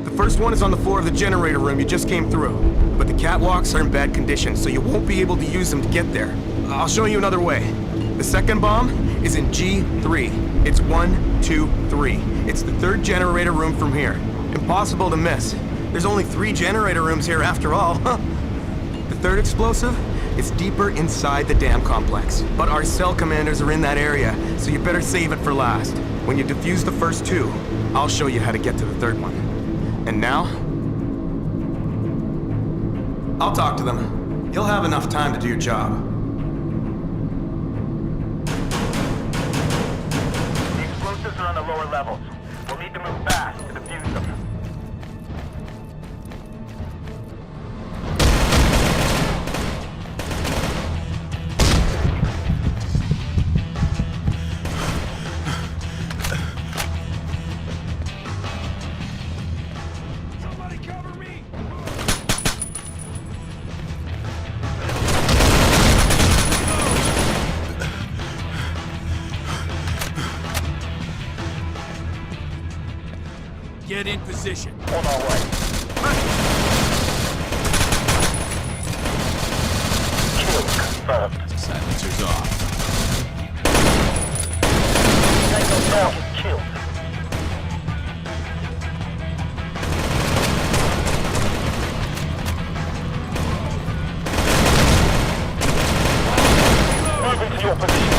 The first one is on the floor of the generator room you just came through. But the catwalks are in bad condition, so you won't be able to use them to get there. I'll show you another way. The second bomb is in G3. It's 1, 2, 3. It's the third generator room from here. Impossible to miss. There's only 3 generator rooms here after all. The third explosive is deeper inside the dam complex. But our cell commanders are in that area, so you better save it for last. When you defuse the first 2, I'll show you how to get to the third one. And now, I'll talk to them. You'll have enough time to do your job. The explosives are on the lower levels. We'll need to move fast to defuse them. Get in position. On our way. Kill confirmed. Silencers off. Tango target killed. Moving to your position.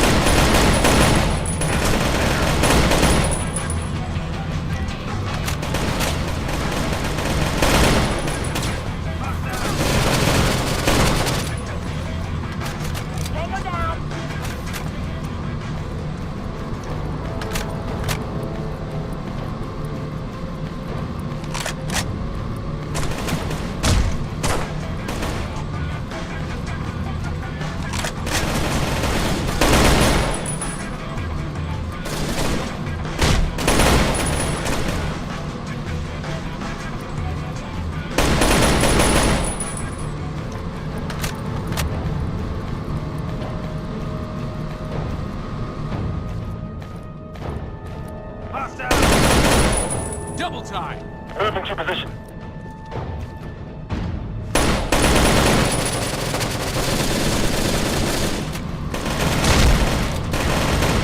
Double time! Moving to position.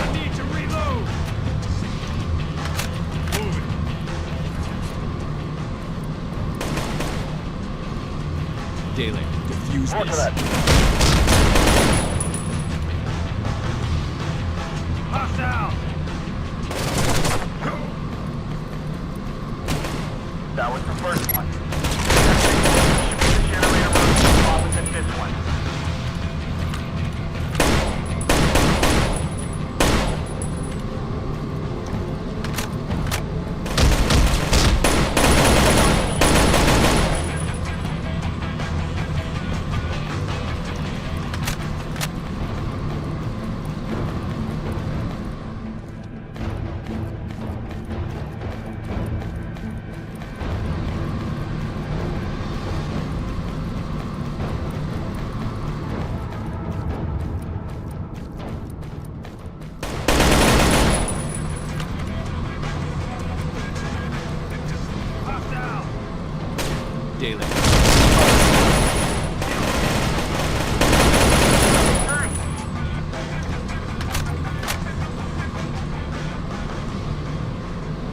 I need to reload! Moving. Daylight, defuse Roger this. that. Hostile! That was the first one. Should be the generator room opposite this one. Daylight.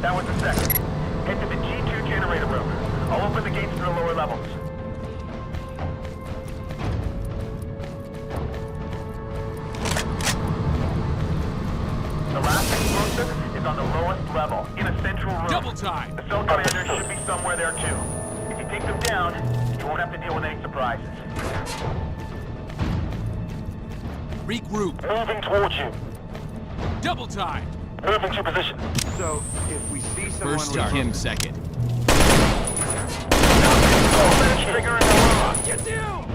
That was the second. Head to the G2 generator room. I'll open the gates to the lower levels. The last explosive is on the lowest level, in a central room. Double time! The cell commander should be somewhere there too. If you take them down, you won't have to deal with any surprises. Regroup. Moving towards you. Double time! Moving to position. So, if we see someone... First to him second. Oh, trigger in the lock. Get down!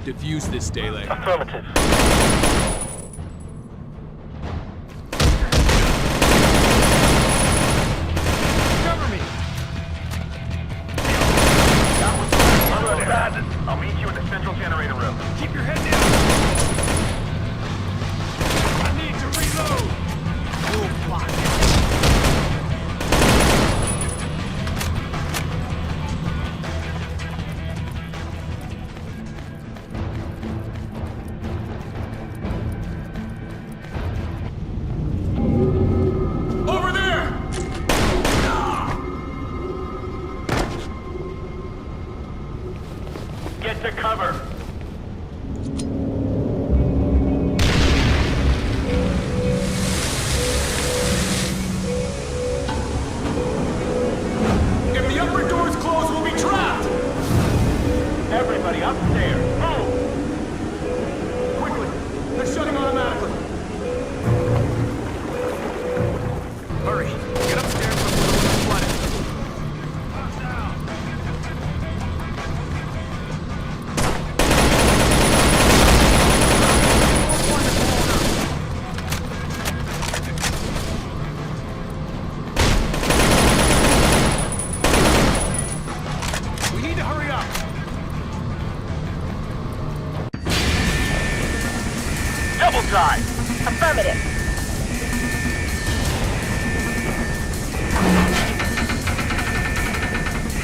Defuse this, Daylight. Affirmative. Cover me! That was the last. I'll meet you in the central generator room. Keep your head down! I need to reload! Oh, fuck. inside. Affirmative.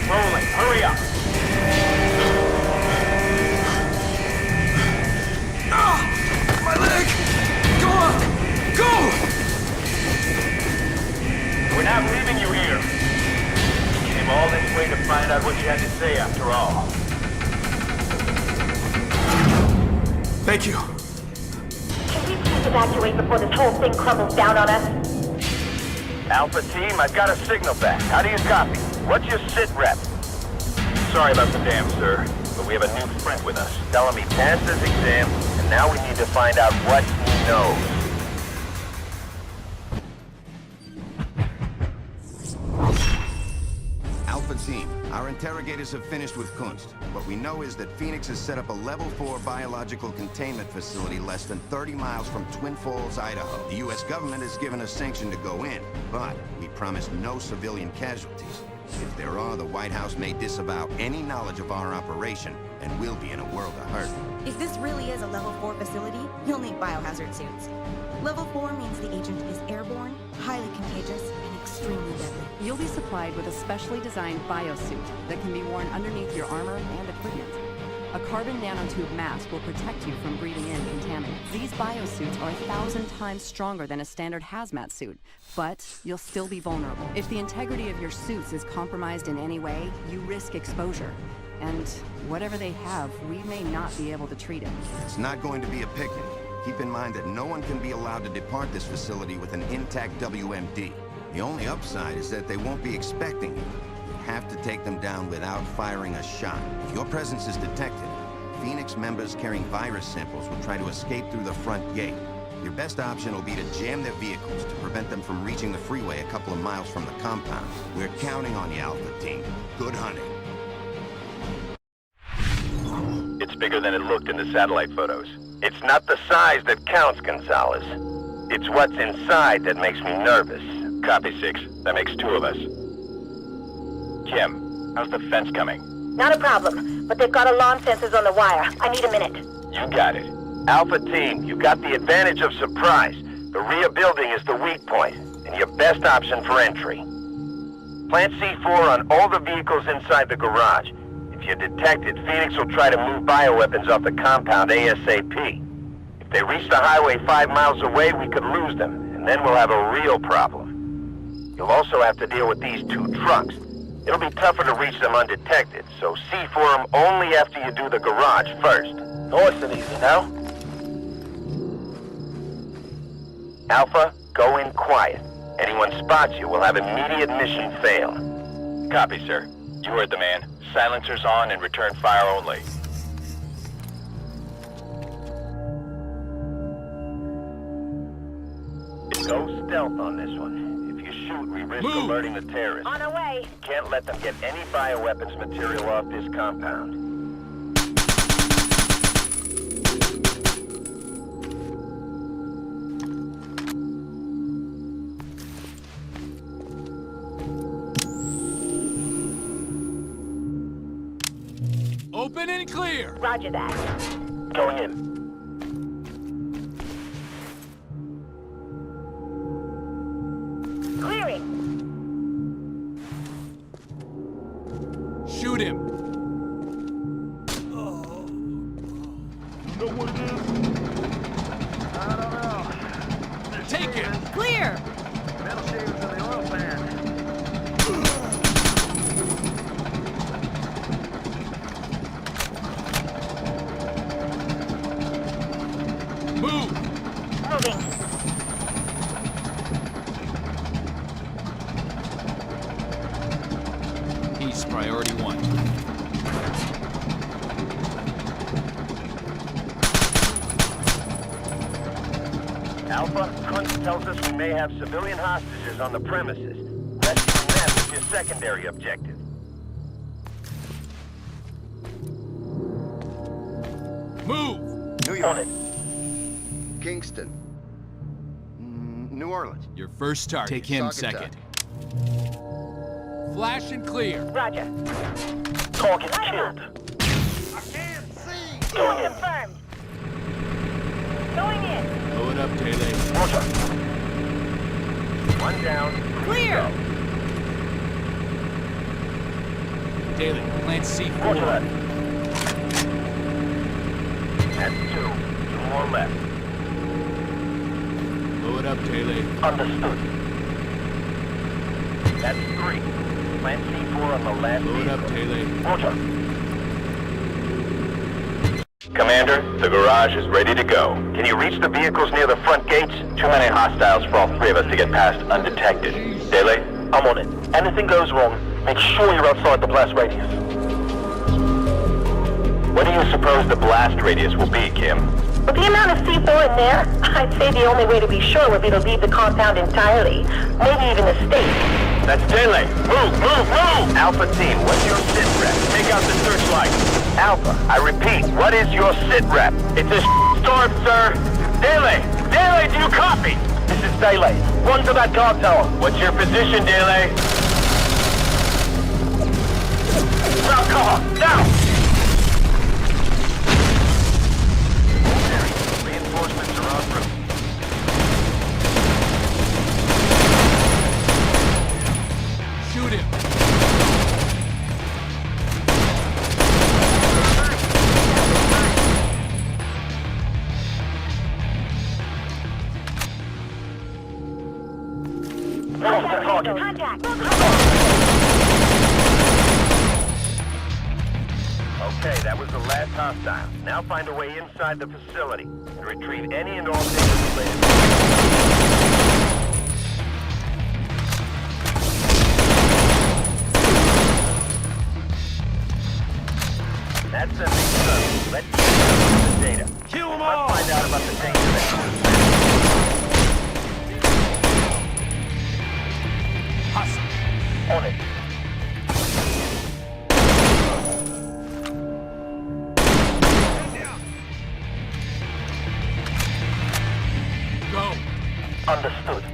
Rolling, hurry up. My leg! Go on! Go! We're not leaving you here. You came all this way to find out what you had to say after all. Thank you. Can we please evacuate before this whole thing crumbles down on us? Alpha team, I've got a signal back. How do you copy? What's your sit rep? Sorry about the dam, sir, but we have a new friend with us. Tell him he passed his exam, and now we need to find out what he knows. Alpha team, our interrogators have finished with Kunst. What we know is that Phoenix has set up a level 4 biological containment facility less than 30 miles from Twin Falls, Idaho. The U.S. government has given us sanction to go in, but we promised no civilian casualties. If there are, the White House may disavow any knowledge of our operation, and we'll be in a world of hurt. If this really is a level 4 facility, you'll need biohazard suits. Level 4 means the agent is airborne, highly contagious, and extremely deadly. You'll be supplied with a specially designed biosuit that can be worn underneath your armor and equipment. A carbon nanotube mask will protect you from breathing in contaminants. These biosuits are 1,000 times stronger than a standard hazmat suit, but you'll still be vulnerable. If the integrity of your suits is compromised in any way, you risk exposure. And whatever they have, we may not be able to treat it. It's not going to be a picnic. Keep in mind that no one can be allowed to depart this facility with an intact WMD. The only upside is that they won't be expecting you. You have to take them down without firing a shot. If your presence is detected, Phoenix members carrying virus samples will try to escape through the front gate. Your best option will be to jam their vehicles to prevent them from reaching the freeway a couple of miles from the compound. We're counting on you, Alpha Team. Good hunting. It's bigger than it looked in the satellite photos. It's not the size that counts, Gonzalez. It's what's inside that makes me nervous. Copy 6. That makes 2 of us. Kim, how's the fence coming? Not a problem, but they've got alarm sensors on the wire. I need a minute. You got it. Alpha team, you got the advantage of surprise. The rear building is the weak point, and your best option for entry. Plant C4 on all the vehicles inside the garage. If you're detected, Phoenix will try to move bioweapons off the compound ASAP. If they reach the highway 5 miles away, we could lose them, and then we'll have a real problem. You'll also have to deal with these 2 trucks. It'll be tougher to reach them undetected, so C4 them only after you do the garage first. Nice and easy, no? Alpha, go in quiet. Anyone spots you will have immediate mission fail. Copy, sir. You heard the man. Silencers on and return fire only. Go stealth on this one. If you shoot, we risk alerting the terrorists. On our way. You can't let them get any bioweapons material off this compound. Open and clear! Roger that. Going in. Clearing. Shoot him! Take him! Clear! Metal shavings in the oil pan. Move! Moving. Peace, priority 1. Alpha, Kunz tells us we may have civilian hostages on the premises. Rescuing them is your secondary objective. Move! New York. Kingston. New Orleans. Your first target. Take him Saugatuck. second. Flash and clear. Roger. Target killed. I can't see! Confirmed. Going in. up, Taylor. Roger. One down. Clear! Taylor, plant C4. Roger that. That's 2. 2 more left. Blow it up, Taylor. Understood. That's 3. Plant C4 on the last Blow it up, vehicle. Taylor. Roger. Commander, the garage is ready to go. Can you reach the vehicles near the front gates? Too many hostiles for all 3 of us to get past undetected. Dele? I'm on it. Anything goes wrong, make sure you're outside the blast radius. What do you suppose the blast radius will be, Kim? With the amount of C4 in there, I'd say the only way to be sure would be to leave the compound entirely. Maybe even the state. That's Dele. Move, move, move! Alpha team, what's your sit rep? Take out the searchlight. Alpha, I repeat, what is your sit rep? It's a storm, sir. Dele! Dele, do you copy? This is Dele. Run to that guard tower. What's your position, Dele? Now, car, now! Reinforcements are en route. Shoot him. Contact! Okay, that was the last hostile. Now find a way inside the facility and retrieve any and all data related. That's a big stuff. Let's get the data. Kill them all! Let's find out about the danger that Hustle. on it. Go. Understood.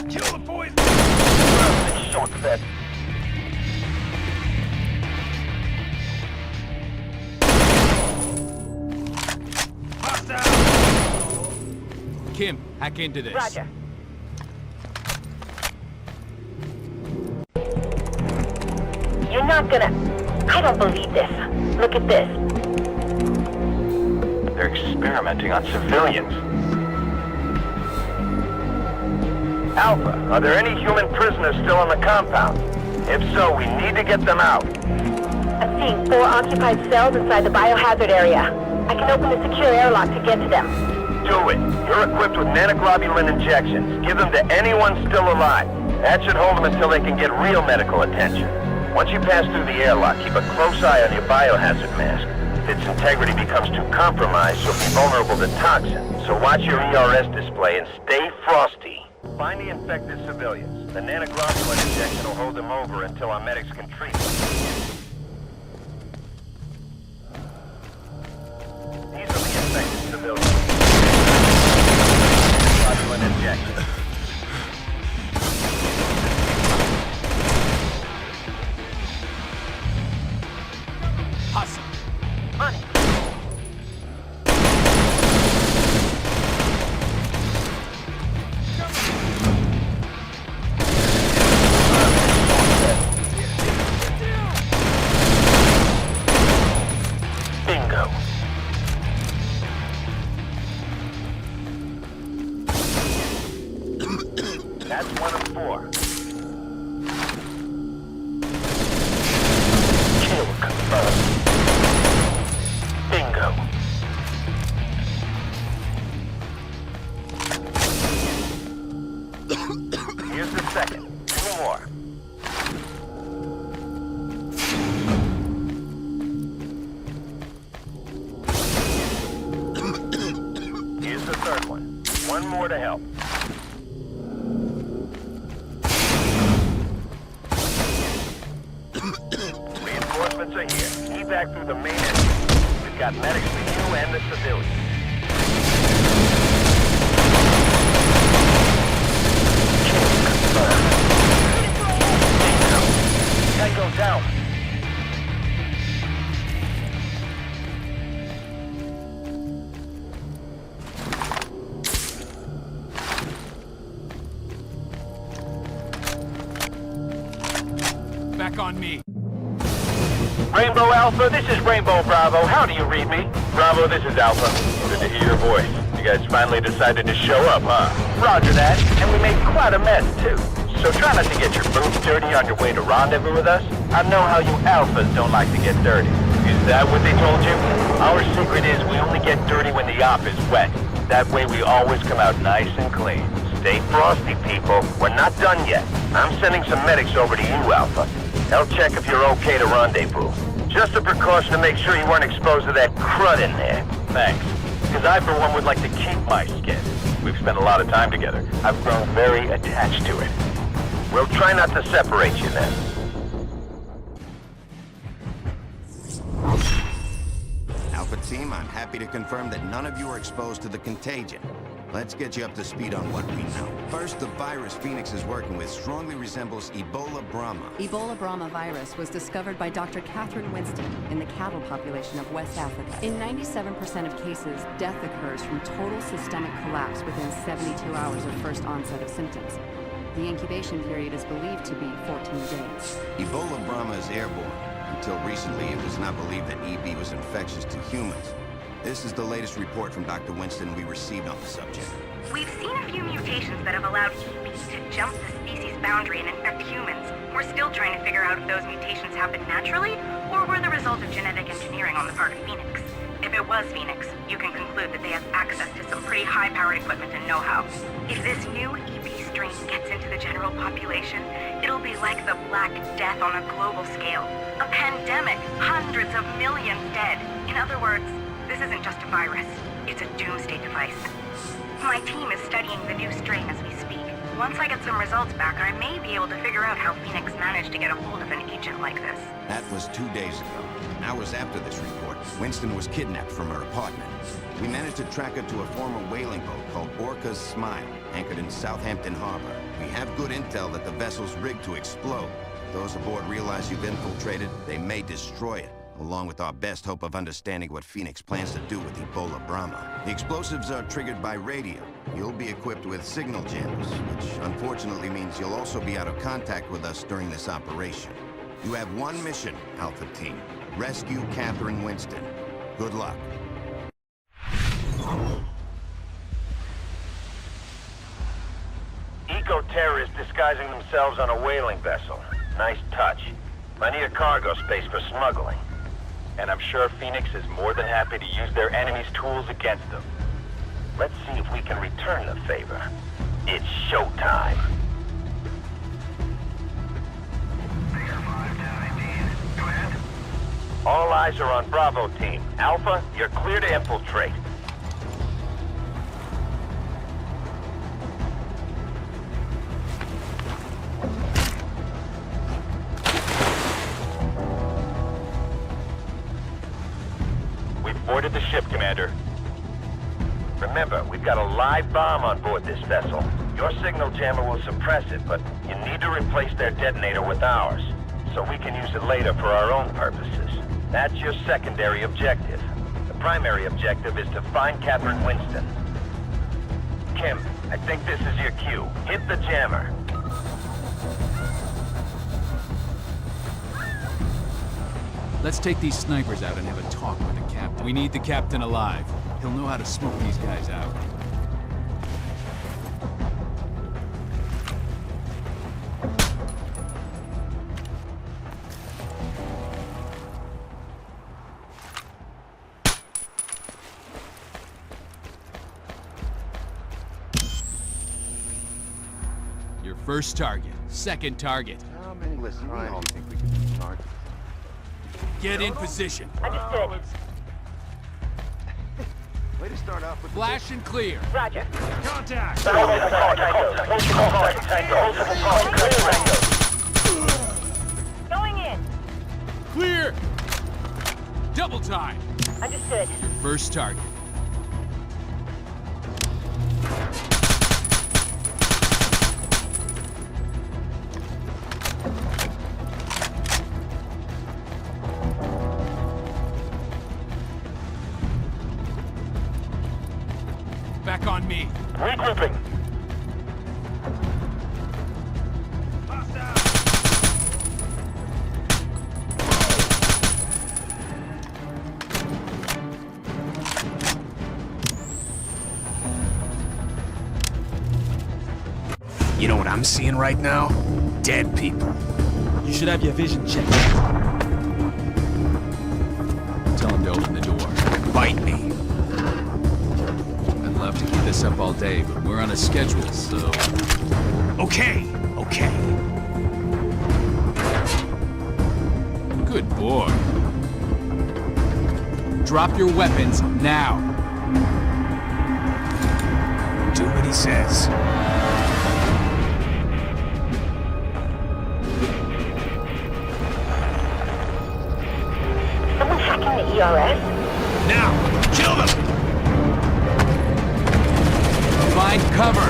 Kill the poison! Short fed. Hostile! Kim, hack into this. Roger. You're not gonna... I don't believe this. Look at this. They're experimenting on civilians. Alpha, are there any human prisoners still on the compound? If so, we need to get them out. I'm seeing 4 occupied cells inside the biohazard area. I can open the secure airlock to get to them. Do it. You're equipped with nanoglobulin injections. Give them to anyone still alive. That should hold them until they can get real medical attention. Once you pass through the airlock, keep a close eye on your biohazard mask. If its integrity becomes too compromised, you'll be vulnerable to toxin. So watch your ERS display and stay frosty. Find the infected civilians. The nanoglobulin injection will hold them over until our medics can treat them. These are the infected civilians. Globulin injection. Hustle. On it. Bingo. That's 1 of 4. Kill confirmed. Bingo. Here's the second. 2 more. Here's the third one. 1 more to help. Reinforcements are here. Evac through the main entrance. We've got medics for you and the civilians. Tango down. Back on me. Rainbow Alpha, this is Rainbow Bravo. How do you read me? Bravo, this is Alpha. Good to hear your voice. You guys finally decided to show up, huh? Roger that. And we made quite a mess, too. So try not to get your boots dirty on your way to rendezvous with us. I know how you Alphas don't like to get dirty. Is that what they told you? Our secret is we only get dirty when the op is wet. That way we always come out nice and clean. Stay frosty, people. We're not done yet. I'm sending some medics over to you, Alpha. They'll check if you're okay to rendezvous. Just a precaution to make sure you weren't exposed to that crud in there. Thanks. Because I, for one, would like to keep my skin. We've spent a lot of time together. I've grown very attached to it. We'll try not to separate you then. Alpha Team, I'm happy to confirm that none of you are exposed to the contagion. Let's get you up to speed on what we know. First, the virus Phoenix is working with strongly resembles Ebola Brahma. Ebola Brahma virus was discovered by Dr. Catherine Winston in the cattle population of West Africa. In 97% of cases, death occurs from total systemic collapse within 72 hours of first onset of symptoms. The incubation period is believed to be 14 days. Ebola Brahma is airborne. Until recently, it was not believed that EB was infectious to humans. This is the latest report from Dr. Winston we received on the subject. We've seen a few mutations that have allowed EB to jump the species boundary and infect humans. We're still trying to figure out if those mutations happened naturally, or were the result of genetic engineering on the part of Phoenix. If it was Phoenix, you can conclude that they have access to some pretty high-powered equipment and know-how. If this new EB strain gets into the general population, it'll be like the Black Death on a global scale. A pandemic, hundreds of millions dead. In other words, this isn't just a virus, it's a doomsday device. My team is studying the new strain as we speak. Once I get some results back, I may be able to figure out how Phoenix managed to get a hold of an agent like this. That was 2 days ago. Hours after this report, Winston was kidnapped from her apartment. We managed to track her to a former whaling boat called Orca's Smile, anchored in Southampton Harbor. We have good intel that the vessel's rigged to explode. If those aboard realize you've infiltrated, they may destroy it, along with our best hope of understanding what Phoenix plans to do with Ebola Brahma. The explosives are triggered by radio. You'll be equipped with signal jammers, which unfortunately means you'll also be out of contact with us during this operation. You have one mission, Alpha Team. Rescue Catherine Winston. Good luck. Eco-terrorists disguising themselves on a whaling vessel. Nice touch. Plenty of cargo space for smuggling. And I'm sure Phoenix is more than happy to use their enemy's tools against them. Let's see if we can return the favor. It's showtime. All eyes are on Bravo Team. Alpha, you're clear to infiltrate. We've boarded the ship, Commander. Remember, we've got a live bomb on board this vessel. Your signal jammer will suppress it, but you need to replace their detonator with ours, so we can use it later for our own purposes. That's your secondary objective. The primary objective is to find Catherine Winston. Kim, I think this is your cue. Hit the jammer. Let's take these snipers out and have a talk with the captain. We need the captain alive. He'll know how to smoke these guys out. Your first target. Second target. How many crimes do you think we can start? Get in position. Understood. Way to start off with Flash and clear. Roger. Contact! Going in. Clear! Double time. Understood. First target. Back on me. Regrouping. You know what I'm seeing right now? Dead people. You should have your vision checked. Tell him to open the door. Bite me. I'd love to keep this up all day, but we're on a schedule, so... Okay. Good boy. Drop your weapons now. Do what he says. Someone hacking the ERS? Now! Kill them! Find cover!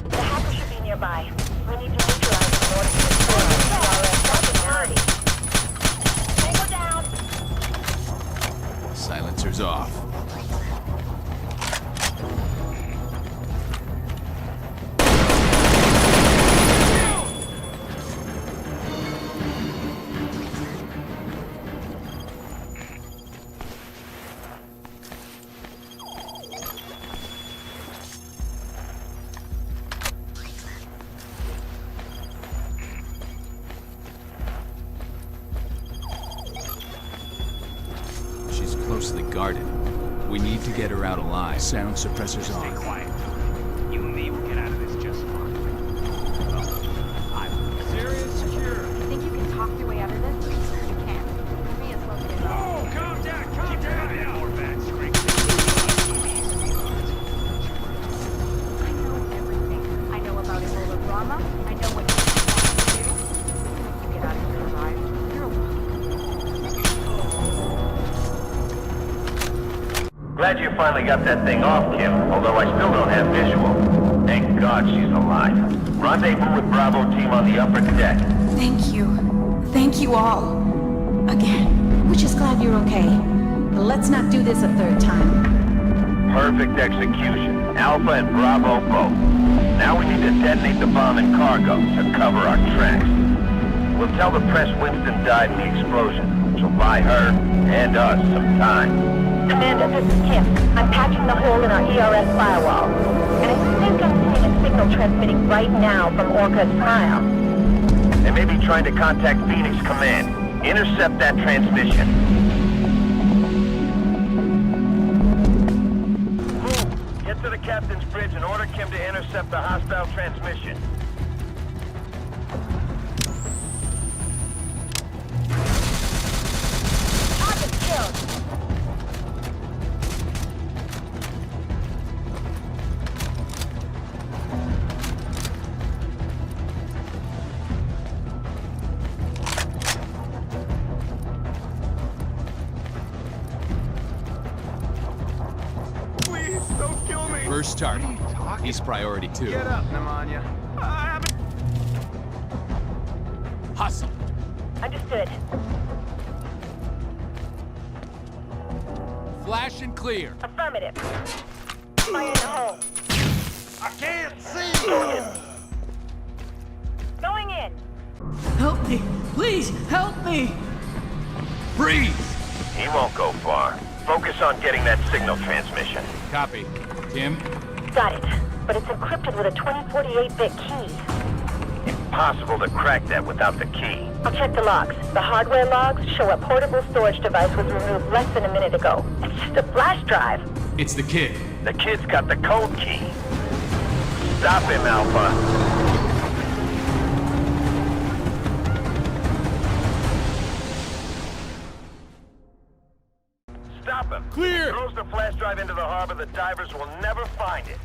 The hacker should be nearby. We need to neutralize them in order to destroy the ERS secondary. Tango down! Silencer's off. She's closely guarded. We need to get her out alive. Sound suppressors on. Stay quiet. You and me will get out of this just fine. Serious secure. You think you can talk your way out of this? You can't. May as well get it. Oh, calm down. More bad screams. I know everything. I know about Ebola drama. I know what you're trying to do. You get out of here alive. You're alone. Glad you finally got that thing off, Kim, although I still don't have visual. Thank God she's alive. Rendezvous with Bravo team on the upper deck. Thank you. Thank you all. Again. We're just glad you're okay. But let's not do this a third time. Perfect execution. Alpha and Bravo both. Now we need to detonate the bomb in cargo to cover our tracks. We'll tell the press Winston died in the explosion, which will buy her and us some time. Amanda, this is Kim. I'm patching the hole in our ERS firewall. And I think I'm seeing a signal transmitting right now from Orca's pile. They may be trying to contact Phoenix Command. Intercept that transmission. Move! Get to the captain's bridge and order Kim to intercept the hostile transmission. Target killed! Please, don't kill me! First target. He's priority 2. Get up, pneumonia. Hustle. Understood. Flash and clear. Affirmative. Fire in the hole. I can't see! Going in. Help me! Please, help me! Breathe! He won't go far. Focus on getting that signal transmission. Copy. Kim? Got it. But it's encrypted with a 2048-bit key. Impossible to crack that without the key. I'll check the logs. The hardware logs show a portable storage device was removed less than a minute ago. It's just a flash drive. It's the kid. The kid's got the code key. Stop him, Alpha. Stop him. Clear. If he throws the flash drive into the harbor, the divers will never find it.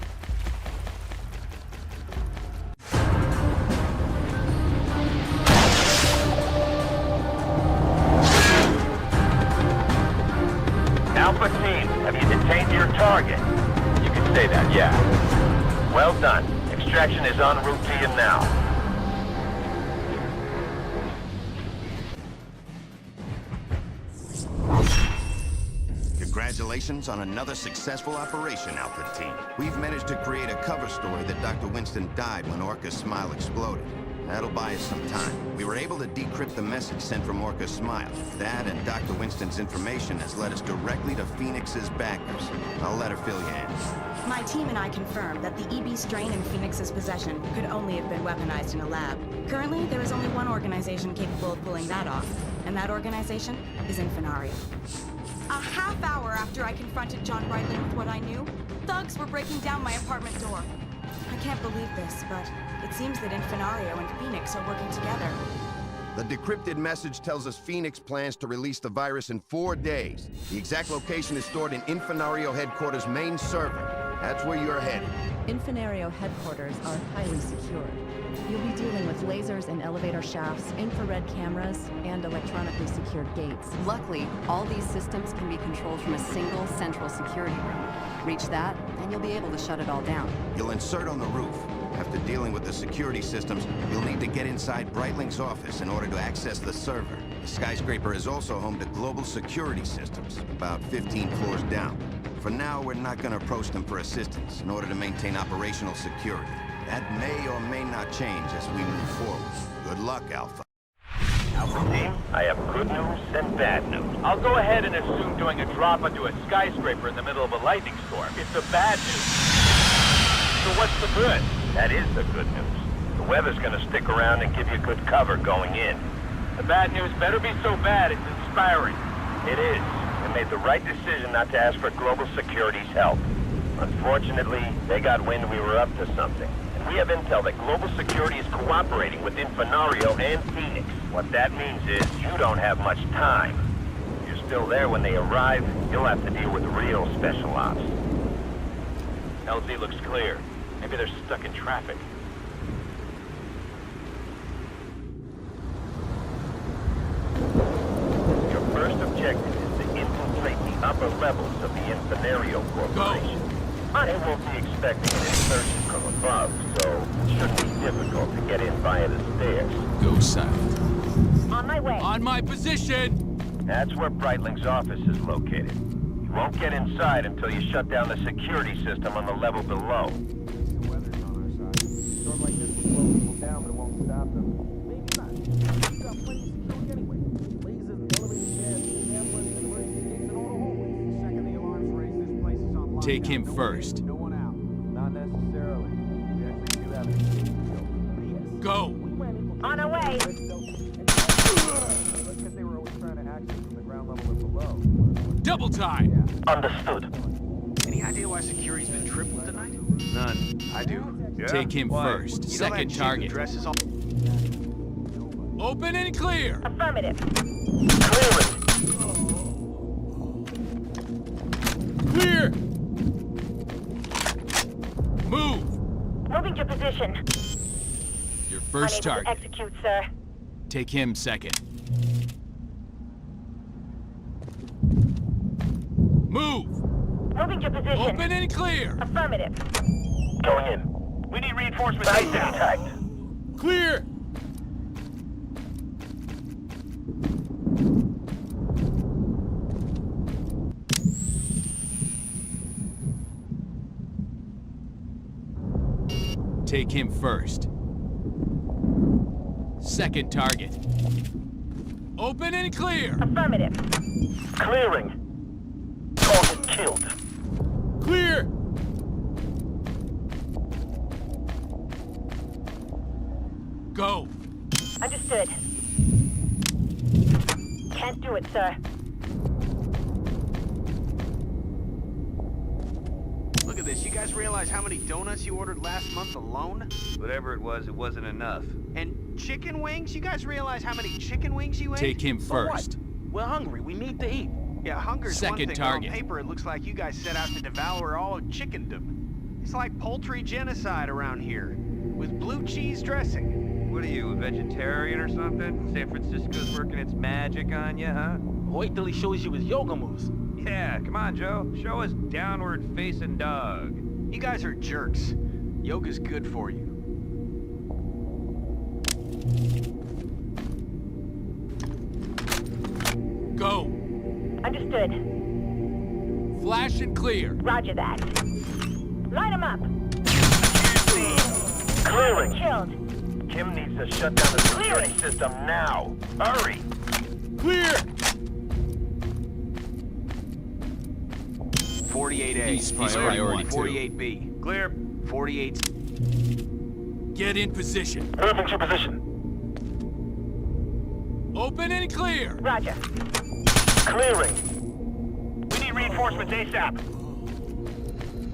Alpha team, have you detained your target? You can say that, yeah. Well done. Extraction is en route to you now. Congratulations on another successful operation, Alpha Team. We've managed to create a cover story that Dr. Winston died when Orca's smile exploded. That'll buy us some time. We were able to decrypt the message sent from Orca's Smile. That and Dr. Winston's information has led us directly to Phoenix's backers. I'll let her fill you in. My team and I confirmed that the EB strain in Phoenix's possession could only have been weaponized in a lab. Currently, there is only one organization capable of pulling that off, and that organization is Infinario. A half hour after I confronted John Brightling with what I knew, thugs were breaking down my apartment door. I can't believe this, but it seems that Infinario and Phoenix are working together. The decrypted message tells us Phoenix plans to release the virus in 4 days. The exact location is stored in Infinario headquarters' main server. That's where you're headed. Infinario headquarters are highly secure. You'll be dealing with lasers in elevator shafts, infrared cameras, and electronically secured gates. Luckily, all these systems can be controlled from a single central security room. Reach that, and you'll be able to shut it all down. You'll insert on the roof. After dealing with the security systems, you'll need to get inside Brightling's office in order to access the server. The skyscraper is also home to global security systems, about 15 floors down. For now, we're not going to approach them for assistance in order to maintain operational security. That may or may not change as we move forward. Good luck, Alpha. Alpha Team, I have good news and bad news. I'll go ahead and assume doing a drop onto a skyscraper in the middle of a lightning storm is the bad news. So what's the good? That is the good news. The weather's gonna stick around and give you good cover going in. The bad news better be so bad it's inspiring. It is. We made the right decision not to ask for global security's help. Unfortunately, they got wind we were up to something. And we have intel that global security is cooperating with Infinario and Phoenix. What that means is you don't have much time. If you're still there when they arrive, you'll have to deal with real special ops. LZ looks clear. Maybe they're stuck in traffic. Your first objective is to infiltrate the upper levels of the Infinario Corporation. They won't be expecting an insertion from above, so it shouldn't be difficult to get in via the stairs. Go silent. On my way. On my position! That's where Brightling's office is located. You won't get inside until you shut down the security system on the level below. The weather's on our side. Storm like this will slow people down, but it won't stop them. Maybe not. We've got plenty of security anyway. Lasers and elevator shafts, ambulances, and emergency gates, and all the hallways. The second the alarms raise, this place is on lockdown. Take him first. No one out. Not necessarily. We actually do have a security. Go! On our way. Because they were always trying to access from the ground level or below. Double time! Understood. Any idea why security's been tripled tonight? None. I do. Yeah? Take him first. You know that Second chick who target. dresses all... Open and clear! Affirmative. Clear! Move! Moving to position. Your first Unable to target. execute, sir. Take him second. Move! Moving to position. Open and clear! Affirmative. Going in. We need reinforcements. Nice and tight. Clear! Take him first. Second target. Open and clear! Affirmative. Clearing. Target killed. Clear! Go! Understood. Can't do it, sir. Look at this. You guys realize how many donuts you ordered last month alone? Whatever it wasn't enough. And chicken wings? You guys realize how many chicken wings you ate? Take him For what? first. We're hungry. We need to eat. Yeah, hunger's one Second thing, target. but on paper it looks like you guys set out to devour all of chickendom. It's like poultry genocide around here, with blue cheese dressing. What are you, a vegetarian or something? San Francisco's working its magic on you, huh? Wait till he shows you his yoga moves. Yeah, come on, Joe. Show us downward facing dog. You guys are jerks. Yoga's good for you. Go! Understood. Flash and clear. Roger that. Line them up. Clearing. Killed. Kim needs to shut down the security system now. Hurry! Clear! 48A. He's priority 48B. Clear. 48. Get in position. Moving to position. Open and clear. Roger. Clearing. We need reinforcements ASAP.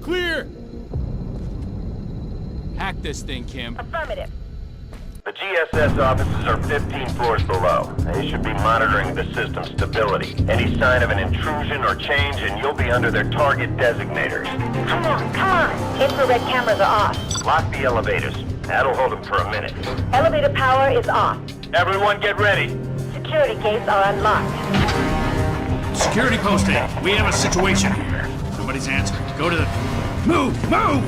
Clear! Hack this thing, Kim. Affirmative. The GSS offices are 15 floors below. They should be monitoring the system stability. Any sign of an intrusion or change, and you'll be under their target designators. Come on, come on! Infrared cameras are off. Lock the elevators. That'll hold them for a minute. Elevator power is off. Everyone get ready. Security gates are unlocked. Security post A. We have a situation here. Nobody's answering. Go to the... Move! Move!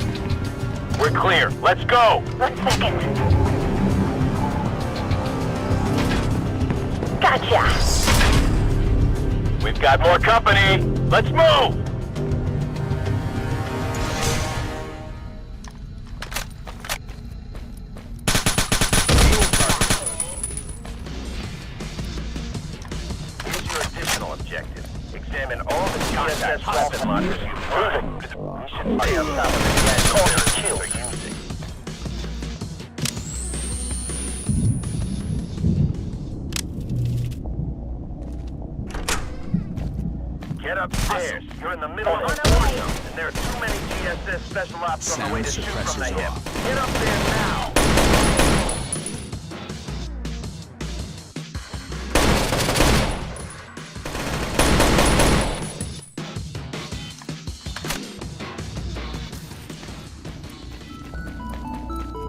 We're clear. Let's go! 1 second. Gotcha! We've got more company. Let's move! Here's your additional objective. Examine all the GSS weapon lockers you've found. We should stay on top of the gas kill they're using. Get upstairs. You're in the middle of the war zone, and there are too many GSS special ops on the way to shoot from the hip. Get up there now!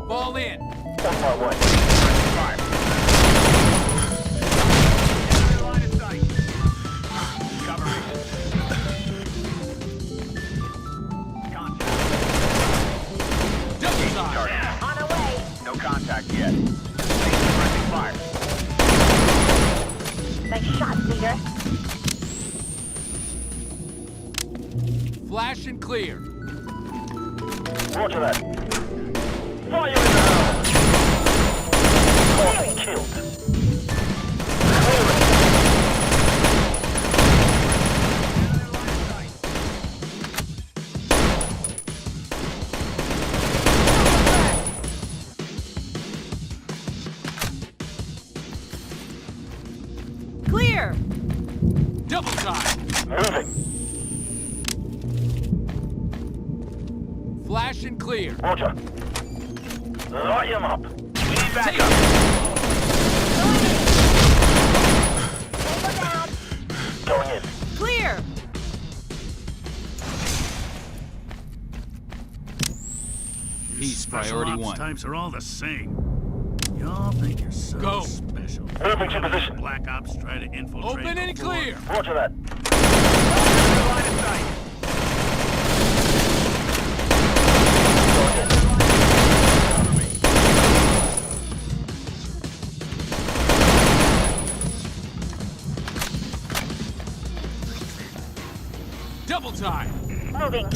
Fall in. 1 more one. Fire. Line of sight. Cover me. Contact. Double shot. On our way. No contact yet. Pressing fire. Nice shot, leader. Flash and clear. Roger that. Fire in the hole! Target killed. Clear! Double time. Moving. Flash and clear. Roger. Light him up. We need backup. Going in. Clear! He's priority 1. Types are all the same. Y'all think you're so Go. special. Moving to position. Black Ops try to infiltrate. Open and before. clear. Roger that. Line of sight. Going in. Cover me. Double time. Moving.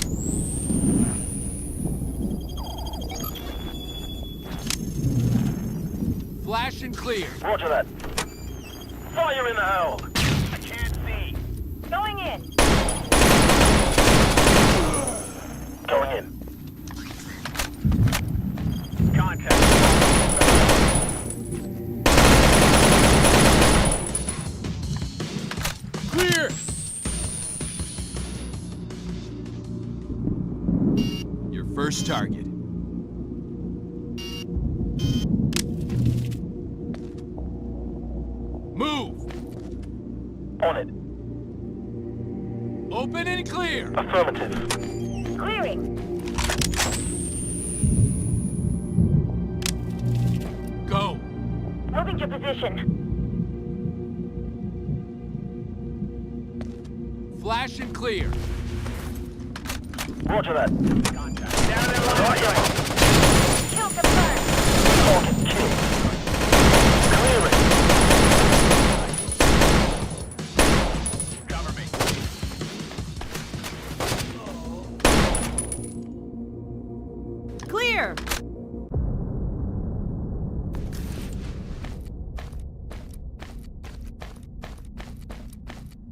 Flash and clear. Roger that. Fire in the hole. I can't see. Going in. Going in. Contact. Clear! Your first target. Move! On it. Open and clear! Affirmative. Clearing. Go! Moving to position. Flash and clear. Roger that. Contact. Down in line. Kill confirmed. Target killed. Clearing. Cover me. Clear!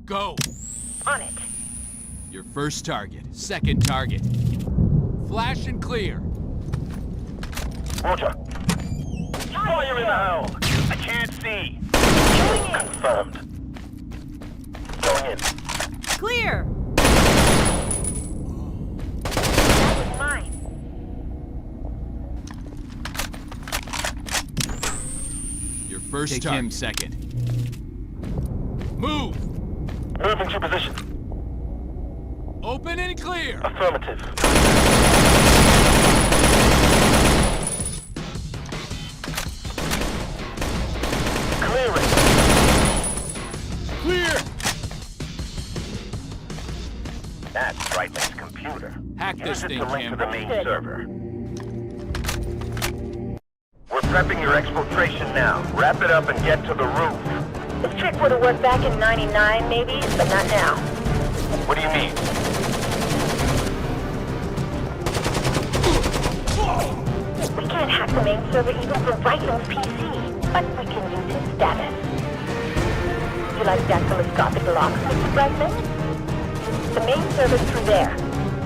Go! On it. Your first target. Second target. Flash and clear. Roger. Fire in the hole! I can't see. Confirmed. Going in. Clear! That was mine. Your first target. Him second. Move! Moving to position. Open and clear! Affirmative. Clearing. Clear! That's Brightling's computer. Hack this Use it thing, to link Kim. to the main server. We're prepping your exfiltration now. Wrap it up and get to the roof. This trick would have worked back in '99, maybe, but not now. What do you mean? We can't hack the main server even from Brightling's PC, but we can use his status. You like dactyloscopic locks, Mr. Brightling? The main server's through there.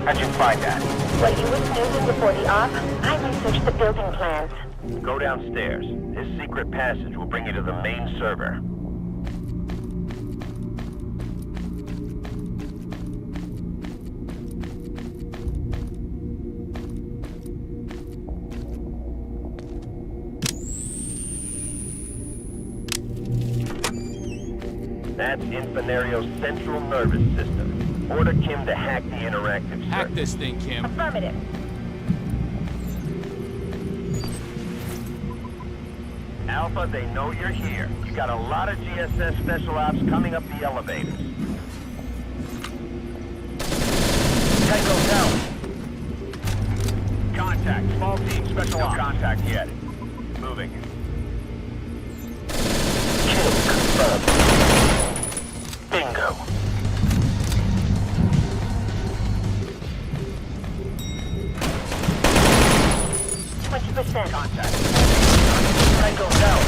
How'd you find that? While you were snoozing before the op, I researched the building plans. Go downstairs. This secret passage will bring you to the main server. That's Infinario's central nervous system. Order Kim to hack the interactive circuit. Hack this thing, Kim. Affirmative. Alpha, they know you're here. You got a lot of GSS special ops coming up the elevators. Tango down. Contact. Small team special ops. No contact yet. Moving. Kill confirmed. Bingo. %. Contact. Tango down.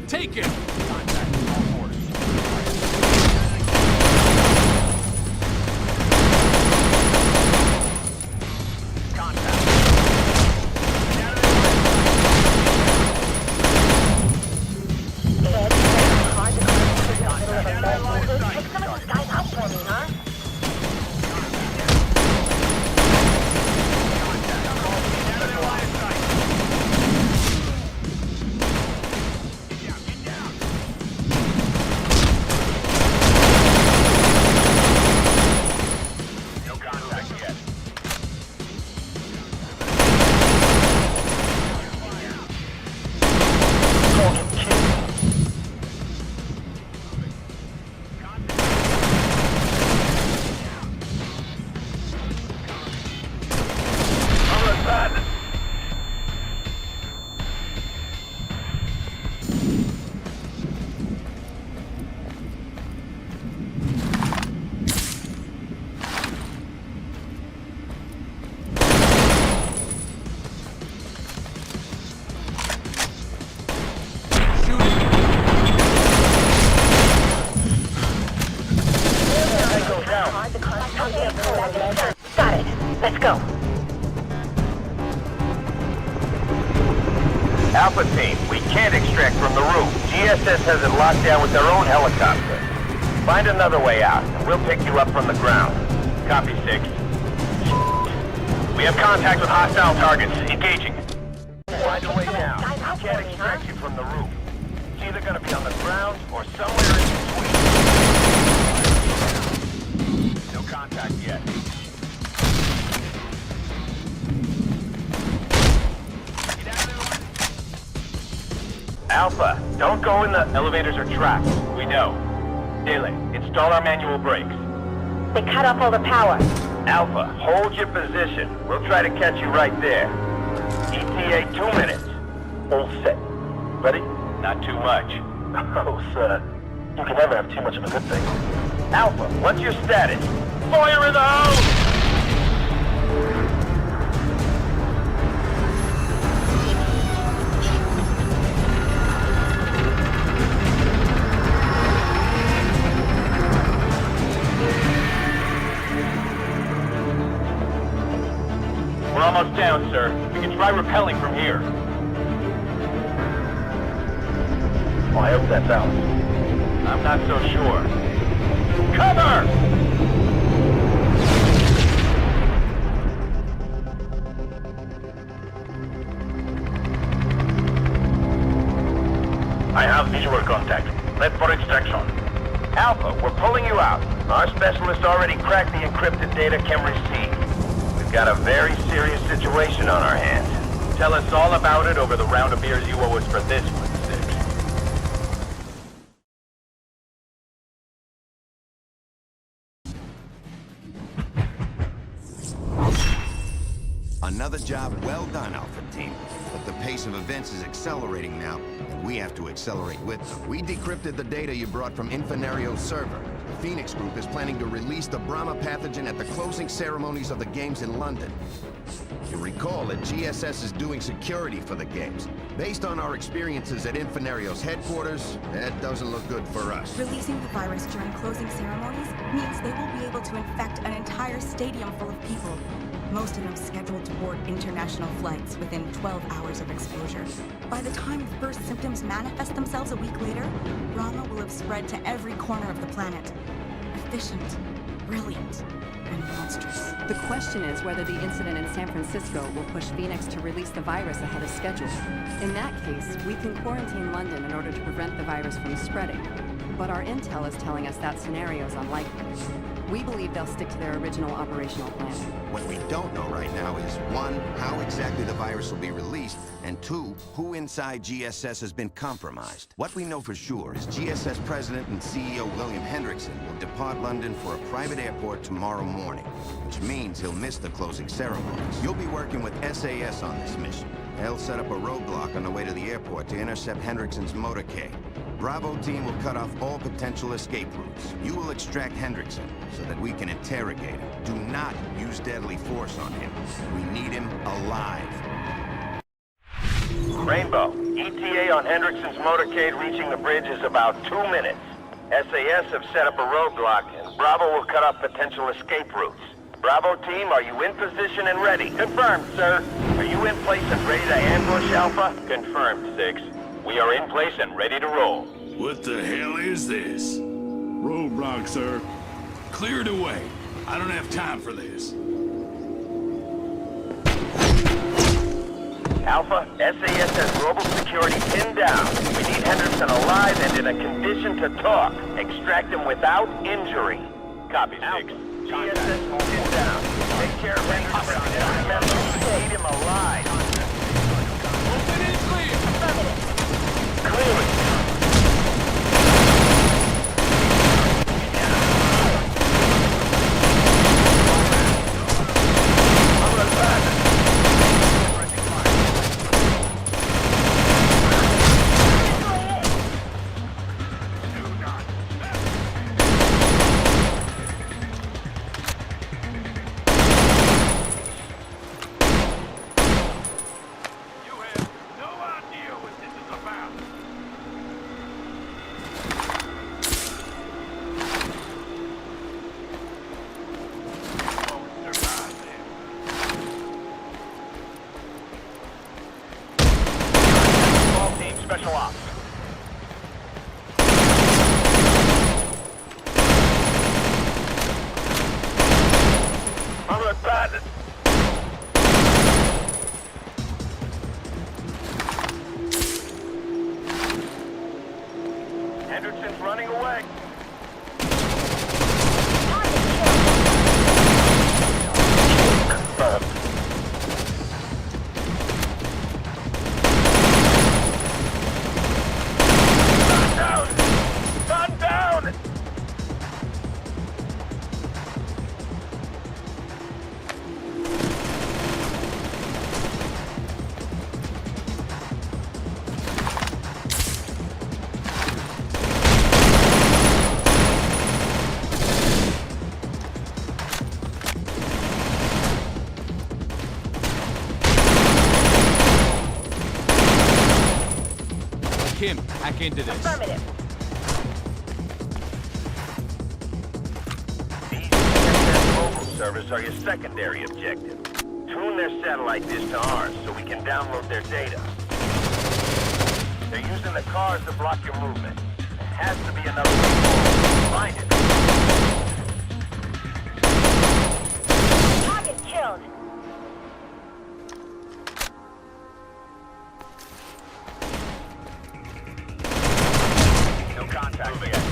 Take it! Contact all force. Contact. Ed, it's hard to concentrate in the middle of a mess. Take some of these guys out for me, huh? Alpha Team, we can't extract from the roof. GSS has it locked down with their own helicopter. Find another way out, and we'll pick you up from the ground. Copy, 6. We have contact with hostile targets. Engaging. Find a way down. We can't extract you from the roof. It's either gonna be on the ground or somewhere in between. No contact yet. Alpha, don't go in the elevators or traps. We know. Dele, install our manual brakes. They cut off all the power. Alpha, hold your position. We'll try to catch you right there. ETA 2 minutes. All set. Ready? Not too much. Oh, sir. You can never have too much of a good thing. Alpha, what's your status? Fire in the hole! We're almost down, sir. We can try rappelling from here. Oh, I hope that's out. I'm not so sure. Cover! I have visual contact. Left for extraction. Alpha, we're pulling you out. Our specialist already cracked the encrypted data Chem received. We've got a very serious situation on our hands. Tell us all about it over the round of beers you owe us for this one, 6. Another job well done, Alpha Team. But the pace of events is accelerating now, and we have to accelerate with them. We decrypted the data you brought from Infinario's server. The Phoenix Group is planning to release the Brahma pathogen at the closing ceremonies of the games in London. You recall that GSS is doing security for the games. Based on our experiences at Infinario's headquarters, that doesn't look good for us. Releasing the virus during closing ceremonies means they will be able to infect an entire stadium full of people. Most of them scheduled to board international flights within 12 hours of exposure. By the time the first symptoms manifest themselves a week later, Brahma will have spread to every corner of the planet. Efficient, brilliant, and monstrous. The question is whether the incident in San Francisco will push Phoenix to release the virus ahead of schedule. In that case, we can quarantine London in order to prevent the virus from spreading. But our intel is telling us that scenario is unlikely. We believe they'll stick to their original operational plan. What we don't know right now is, 1, how exactly the virus will be released, and 2, who inside GSS has been compromised. What we know for sure is GSS President and CEO William Hendrickson will depart London for a private airport tomorrow morning, which means he'll miss the closing ceremonies. You'll be working with SAS on this mission. They'll set up a roadblock on the way to the airport to intercept Hendrickson's motorcade. Bravo Team will cut off all potential escape routes. You will extract Hendrickson so that we can interrogate him. Do not use deadly force on him. We need him alive. Rainbow, ETA on Hendrickson's motorcade reaching the bridge is about 2 minutes. SAS have set up a roadblock, and Bravo will cut off potential escape routes. Bravo Team, are you in position and ready? Confirmed, sir. Are you in place and ready to ambush Alpha? Confirmed, 6. We are in place and ready to roll. What the hell is this? Roadblock, sir. Cleared away. I don't have time for this. Alpha, SAS has global security pinned down. We need Hendrickson alive and in a condition to talk. Extract him without injury. Copy, 6. GSS pinned down. Take care of Hendrickson and remember, we need him alive. Open and clear! Clearly. Special Ops. I'm abandoned. Hendrickson's running away. Confirmed. Gun down! Kim, hack into this. Affirmative. These CSS mobile servers are your secondary objective. Tune their satellite dish to ours so we can download their data. They're using the cars to block your movement. There has to be another way forward. Find it. Target killed. No contact yet.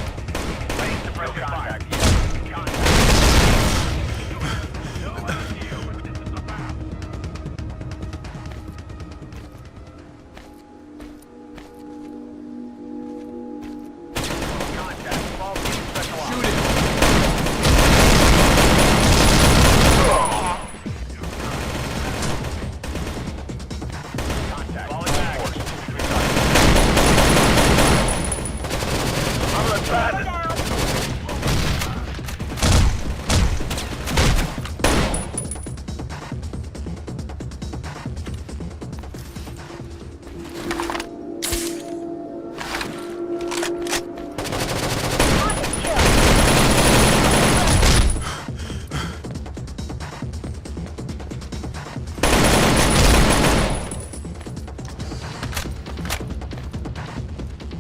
Waiting to press contact.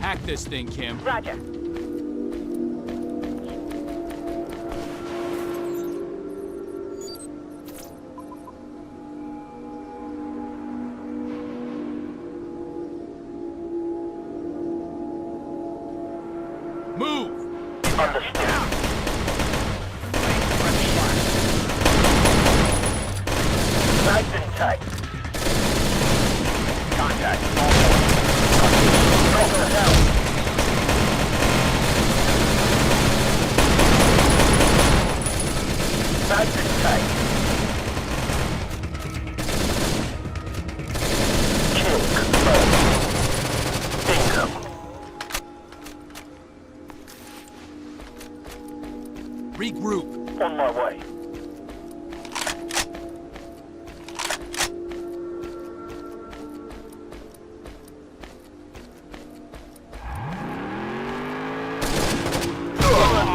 Hack this thing, Kim. Roger. Move! Understood. Nice and tight. Contact. Go for help. Nice and tight. Kill confirmed. Bingo. Regroup. On my way.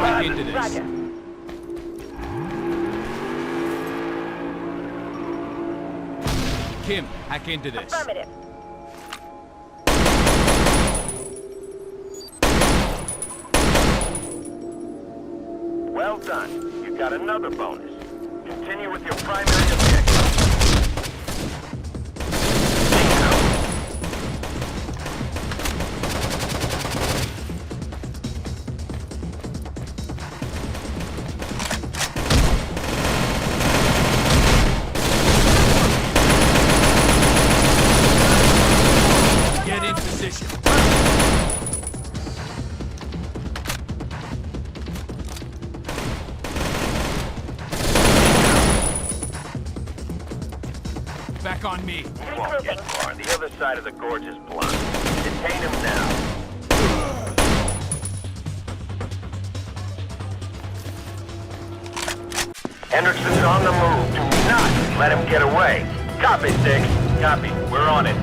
Hack into this. Roger. Kim, hack into this. Affirmative. Well done. You got another bonus. Continue with your primary objective. Get in position. Back on me. You won't get far. The other side of the gorge is blocked. Detain him now. Hendrickson's on the move. Do not let him get away. Copy, Six. Copy. We're on it.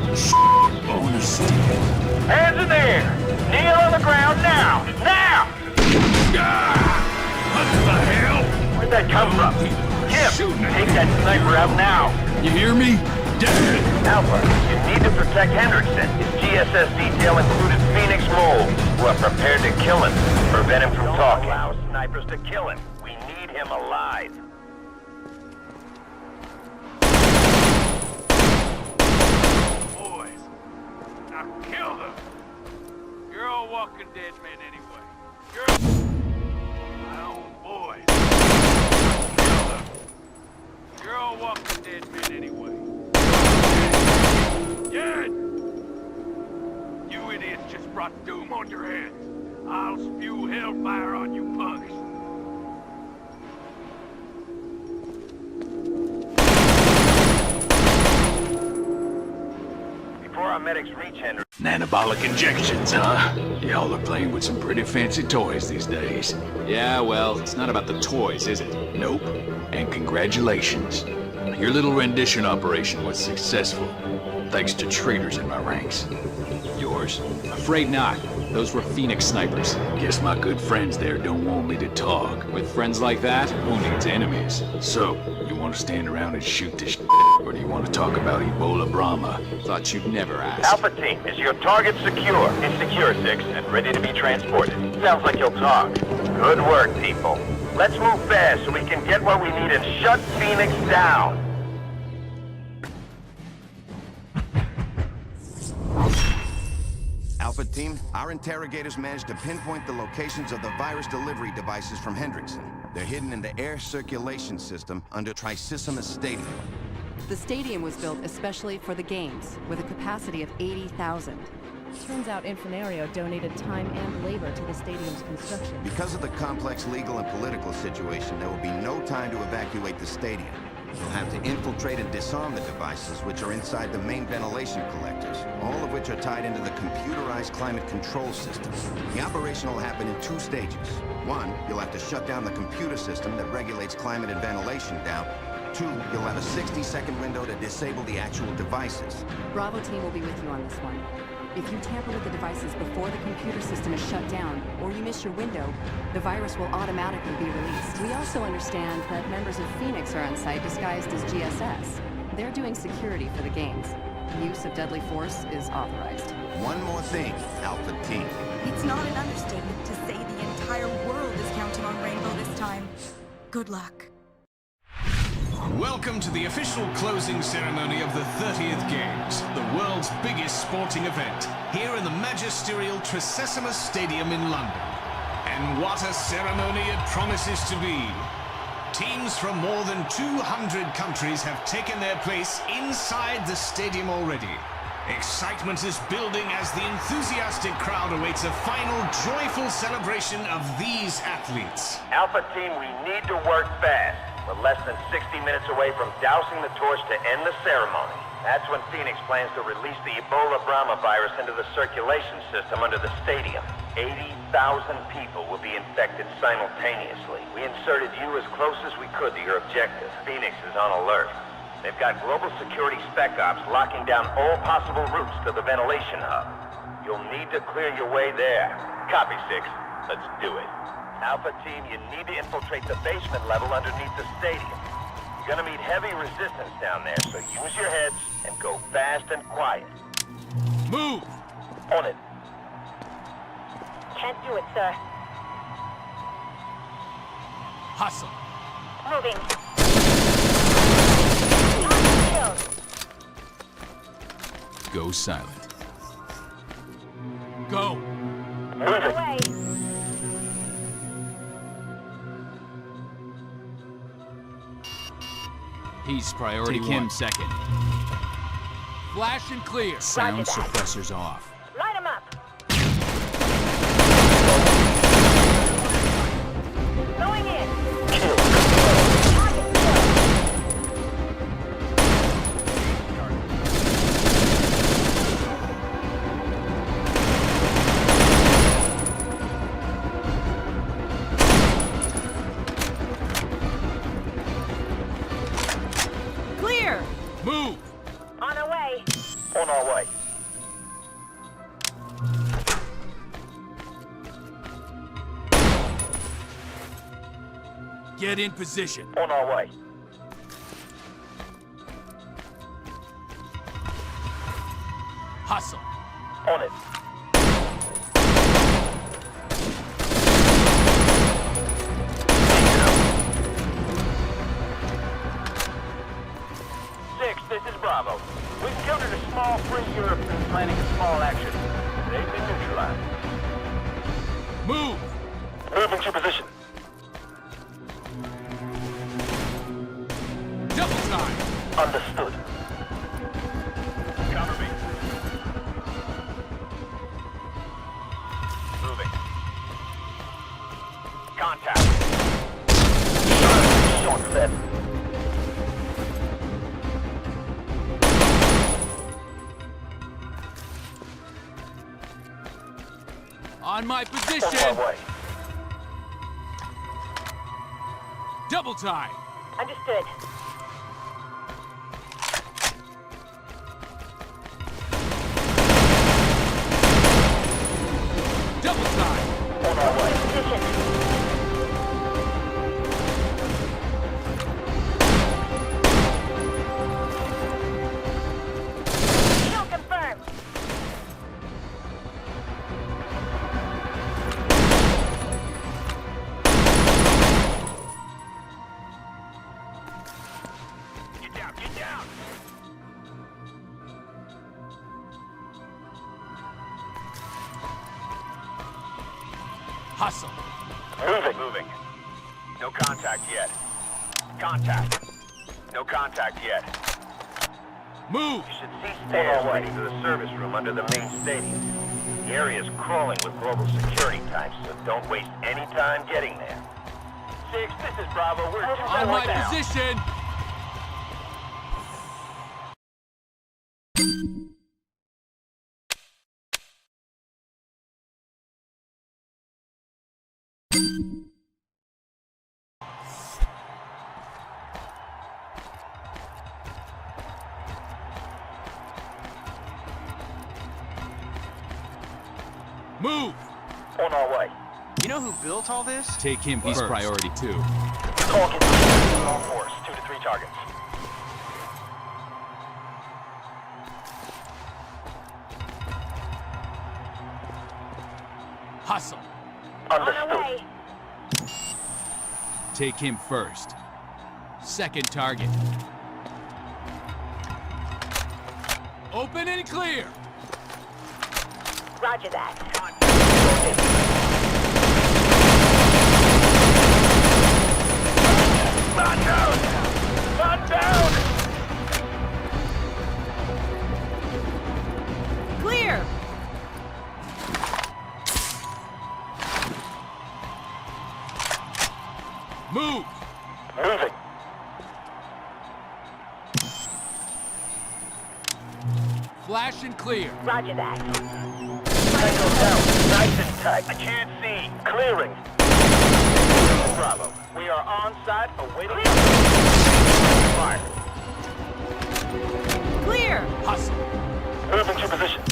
Bonus. Hands in the air. Kneel on the ground now. Now! What the hell? Where'd that come from? Kim, take that sniper out now. You hear me? dead! Alpha, you need to protect Hendrickson. His GSS detail included Phoenix moles, who are prepared to kill him. Prevent him from talking. Don't allow snipers to kill him. We need him alive. Boys, now kill them! You're all walking dead men anyway. You're my own boys. Kill them! You're all walking dead men anyway. Dead! You idiots just brought doom on your heads. I'll spew hellfire on you punks. Before our medics reach Hendrickson... Nanobolic injections, huh? Y'all are playing with some pretty fancy toys these days. Yeah, well, it's not about the toys, is it? Nope. And congratulations. Your little rendition operation was successful, thanks to traitors in my ranks. Yours? Afraid not. Those were Phoenix snipers. Guess my good friends there don't want me to talk. With friends like that, Who needs enemies? So, you want to stand around and shoot this shit, or do you want to talk about Ebola Brahma? thought you'd never ask. Alpha team, is your target secure? It's secure, 6, and ready to be transported. Sounds like you'll talk. Good work, people. Let's move fast so we can get what we need and shut Phoenix down. Alpha team, our interrogators managed to pinpoint the locations of the virus delivery devices from Hendrickson. They're hidden in the air circulation system under Tricissimus Stadium. The stadium was built especially for the games, with a capacity of 80,000. Turns out Infinario donated time and labor to the stadium's construction. Because of the complex legal and political situation, there will be no time to evacuate the stadium. You'll have to infiltrate and disarm the devices which are inside the main ventilation collectors, all of which are tied into the computerized climate control system. The operation will happen in 2 stages. 1, you'll have to shut down the computer system that regulates climate and ventilation down. 2, you'll have a 60-second window to disable the actual devices. Bravo team will be with you on this one. If you tamper with the devices before the computer system is shut down, or you miss your window, the virus will automatically be released. We also understand that members of Phoenix are on site disguised as GSS. They're doing security for the games. Use of deadly force is authorized. One more thing, Alpha team. It's not an understatement to say the entire world is counting on Rainbow this time. Good luck. Welcome to the official closing ceremony of the 30th Games, the world's biggest sporting event, here in the magisterial Tricissimus Stadium in London. And what a ceremony it promises to be. Teams from more than 200 countries have taken their place inside the stadium already. Excitement is building as the enthusiastic crowd awaits a final joyful celebration of these athletes. Alpha team, we need to work fast. We're less than 60 minutes away from dousing the torch to end the ceremony. That's when Phoenix plans to release the Ebola Brahma virus into the circulation system under the stadium. 80,000 people will be infected simultaneously. We inserted you as close as we could to your objective. Phoenix is on alert. They've got global security spec ops locking down all possible routes to the ventilation hub. You'll need to clear your way there. Copy, 6. Let's do it. Alpha team, you need to infiltrate the basement level underneath the stadium. You're gonna meet heavy resistance down there, so use your heads and go fast and quiet. Move! On it. Can't do it, sir. Hustle! Moving. Go silent. Go! Move away. He's priority 1. Second. Flash and clear! Sound suppressors off. Light him up. Going in. Clear! Move! On our way. On our way. Get in position. On our way. this is Bravo. We've encountered a small Free European planning a small action. They've been neutralized. Move! Moving to position. Double time! Understood. Cover me. Moving. Contact. Short set. On my position! On my way. Double time! Understood. Double time! On our way. Position. Kill confirmed. Get down, get down! Hustle! Moving. No contact yet. Contact. No contact yet. Move! You should see stairs leading to the service room under the main stadium. The area is crawling with global security types, so don't waste any time getting there. 6, this is Bravo. We're On my position! Move! On our way. You know who built all this? Take him first. He's priority 2. Talking to all force. 2 to 3 targets. Hustle! On our way. Take him first. Second target. Open and clear! Roger that. Man down! Man down! Clear! Move! Moving. Flash and clear. Roger that. Tango down. Nice and tight. I can't see. Clearing. Bravo. We are on site awaiting fire. Clear! Hustle! Moving to position.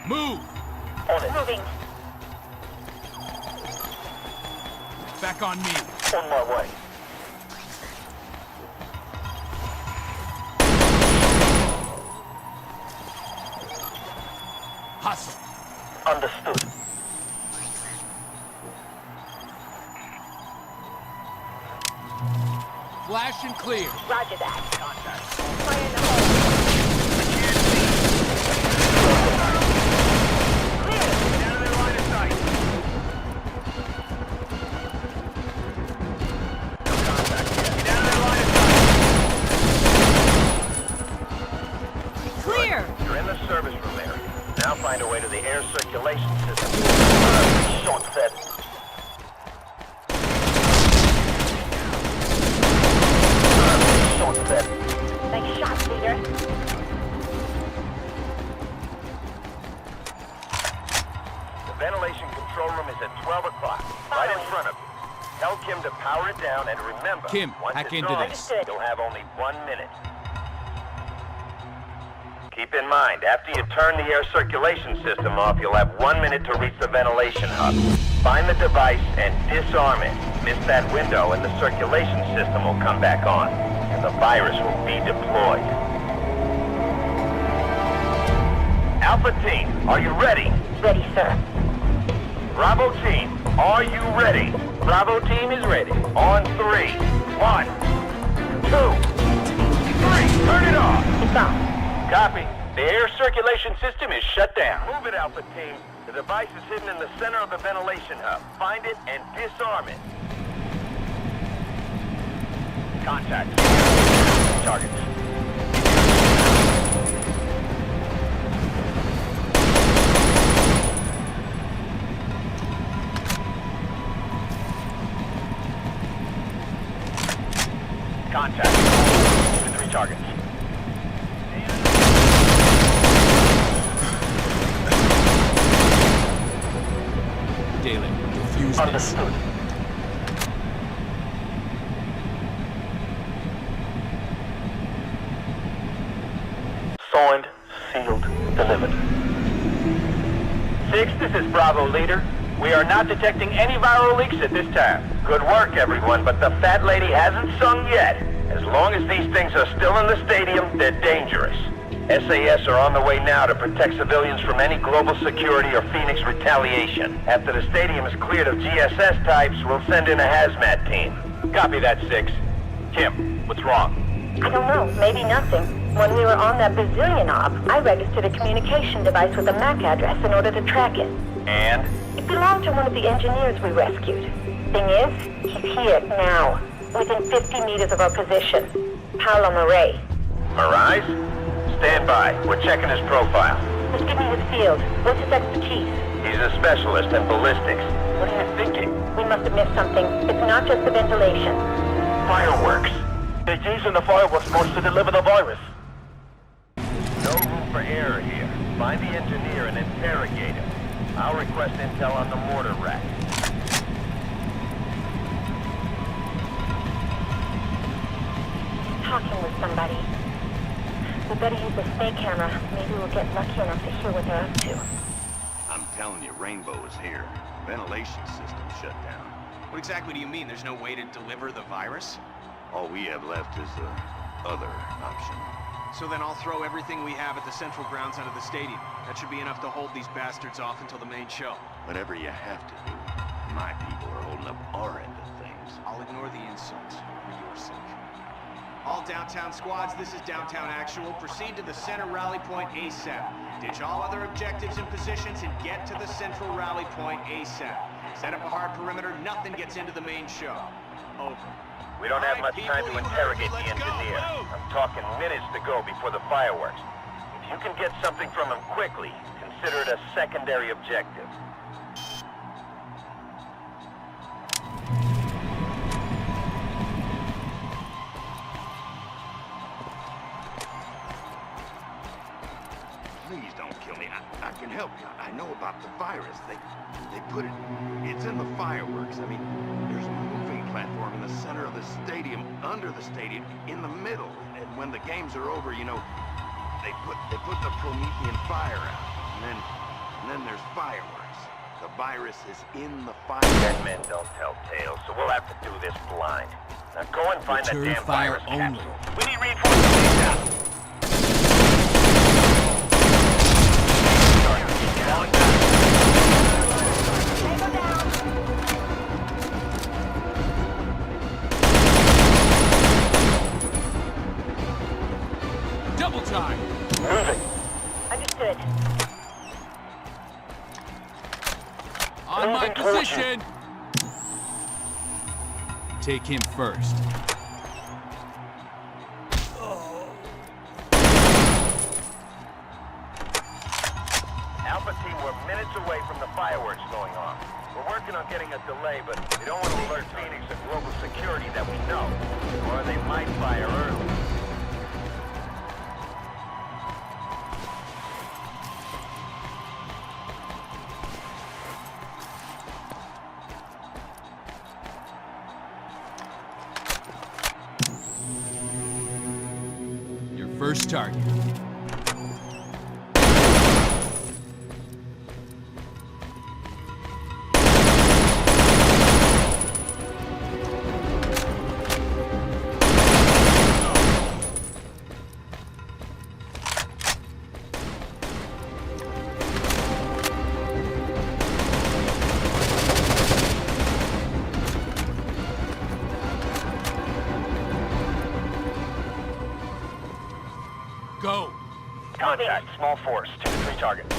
Move! On it. Moving. Back on me. On my way. Hustle! Understood. Flash and clear. Roger that. Contact. Fire in the hole. Clear. Down to their line of sight. No contact yet. Get down to their line of sight. Clear! You're in the service room area. Now find a way to the air circulation system. Short set. Short set. Nice shot, leader. The ventilation control room is at 12 o'clock. Right in front of you. Tell Kim to power it down, and remember, Kim, once hack it's into on, this. you'll have only 1 minute. Keep in mind, after you turn the air circulation system off, you'll have 1 minute to reach the ventilation hub. Find the device and disarm it. Miss that window and the circulation system will come back on, and the virus will be deployed. Alpha Team, are you ready? Ready, sir. Bravo Team, are you ready? Bravo Team is ready. On 3. 1, 2, 3. Turn it off. It's on. Copy. The air circulation system is shut down. Move it, Alpha Team. The device is hidden in the center of the ventilation hub. Find it and disarm it. Contact. Targets. Contact. 3 targets. Daily, defuse this. Understood. Signed, sealed, delivered. 6, this is Bravo Leader. We are not detecting any viral leaks at this time. Good work, everyone, but the fat lady hasn't sung yet. As long as these things are still in the stadium, they're dangerous. SAS are on the way now to protect civilians from any global security or Phoenix retaliation. After the stadium is cleared of GSS types, we'll send in a hazmat team. Copy that, 6. Kim, what's wrong? I don't know. Maybe nothing. When we were on that Brazilian op, I registered a communication device with a MAC address in order to track it. And? It belonged to one of the engineers we rescued. Thing is, he's here now, within 50 meters of our position. Paolo Murray. Mirage? Stand by. We're checking his profile. Just give me his field. What's his expertise? He's a specialist in ballistics. What are you thinking? We must have missed something. It's not just the ventilation. Fireworks. They're using the fireworks force to deliver the virus. No room for error here. Find the engineer and interrogate him. I'll request intel on the mortar rack. Talking with somebody. We better use the snake camera. Maybe we'll get lucky enough to hear what they're up to. I'm telling you, Rainbow is here. Ventilation system shut down. What exactly do you mean? There's no way to deliver the virus? All we have left is the other option. So then I'll throw everything we have at the central grounds out of the stadium. That should be enough to hold these bastards off until the main show. Whatever you have to do. My people are holding up our end of things. I'll ignore the insults for your sake. All downtown squads, this is Downtown Actual. Proceed to the center rally point ASAP. Ditch all other objectives and positions and get to the central rally point ASAP. Set up a hard perimeter, nothing gets into the main show. Over. We don't have much time to interrogate the engineer. I'm talking minutes to go before the fireworks. If you can get something from him quickly, consider it a secondary objective. Please don't kill me. I can help you. I know about the virus. They put it... It's in the fireworks. I mean, there's a moving platform in the center of the stadium, under the stadium, in the middle. And when the games are over, you know, they put the Promethean fire out. And then there's fireworks. The virus is in the fireworks. Dead men don't tell tales, so we'll have to do this blind. Now go and find that Return damn fire virus only. capsule. We need reinforcements now. Double time! Moving. Understood. On my position! Take him first. Alpha Team, we're minutes away from the fireworks going on. We're working on getting a delay, but we don't want to alert Phoenix of global security that we know, or they might fire early. First target. Go! Contact, small force, 2 to 3 targets.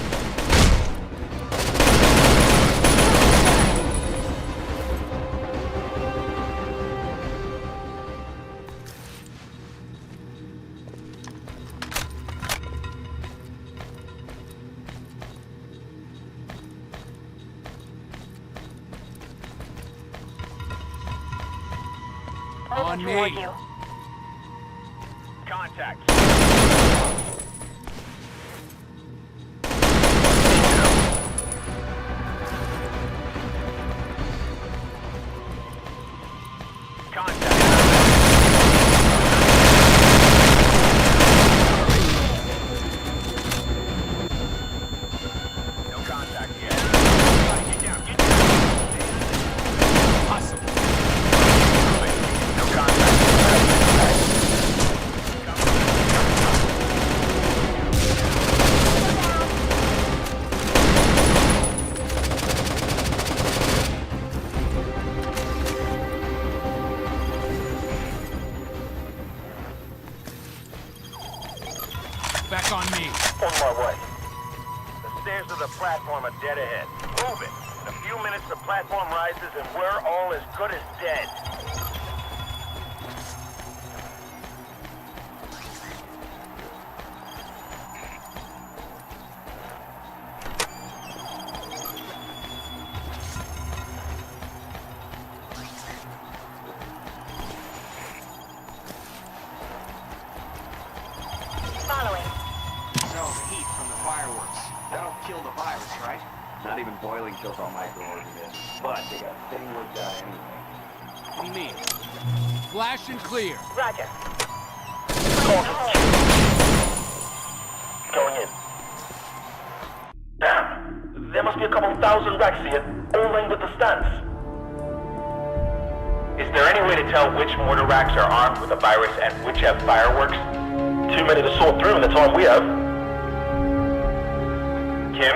On me! Contact. Back on me. On my way. The stairs of the platform are dead ahead. Move it. In a few minutes, the platform rises and we're all as good as dead. Kill the virus, right? Not even boiling kills all microorganisms. But they got a thing worked out anyway. What do you mean? Flash and clear. Roger. Going in. Damn. There must be a couple thousand racks here, all lined with the stands. Is there any way to tell which mortar racks are armed with a virus and which have fireworks? Too many to sort through in the time we have. Kim?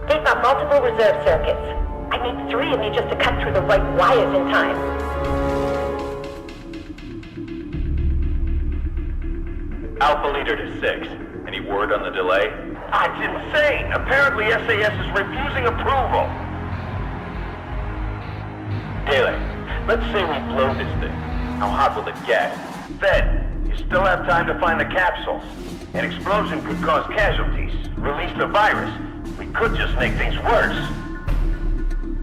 They've got multiple reserve circuits. I need 3 of you just to cut through the right wires in time. Alpha leader to 6. Any word on the delay? That's insane! Apparently SAS is refusing approval. Daly, let's say we blow this thing. How hot will it get? Fed, you still have time to find the capsules. An explosion could cause casualties. Release the virus. We could just make things worse.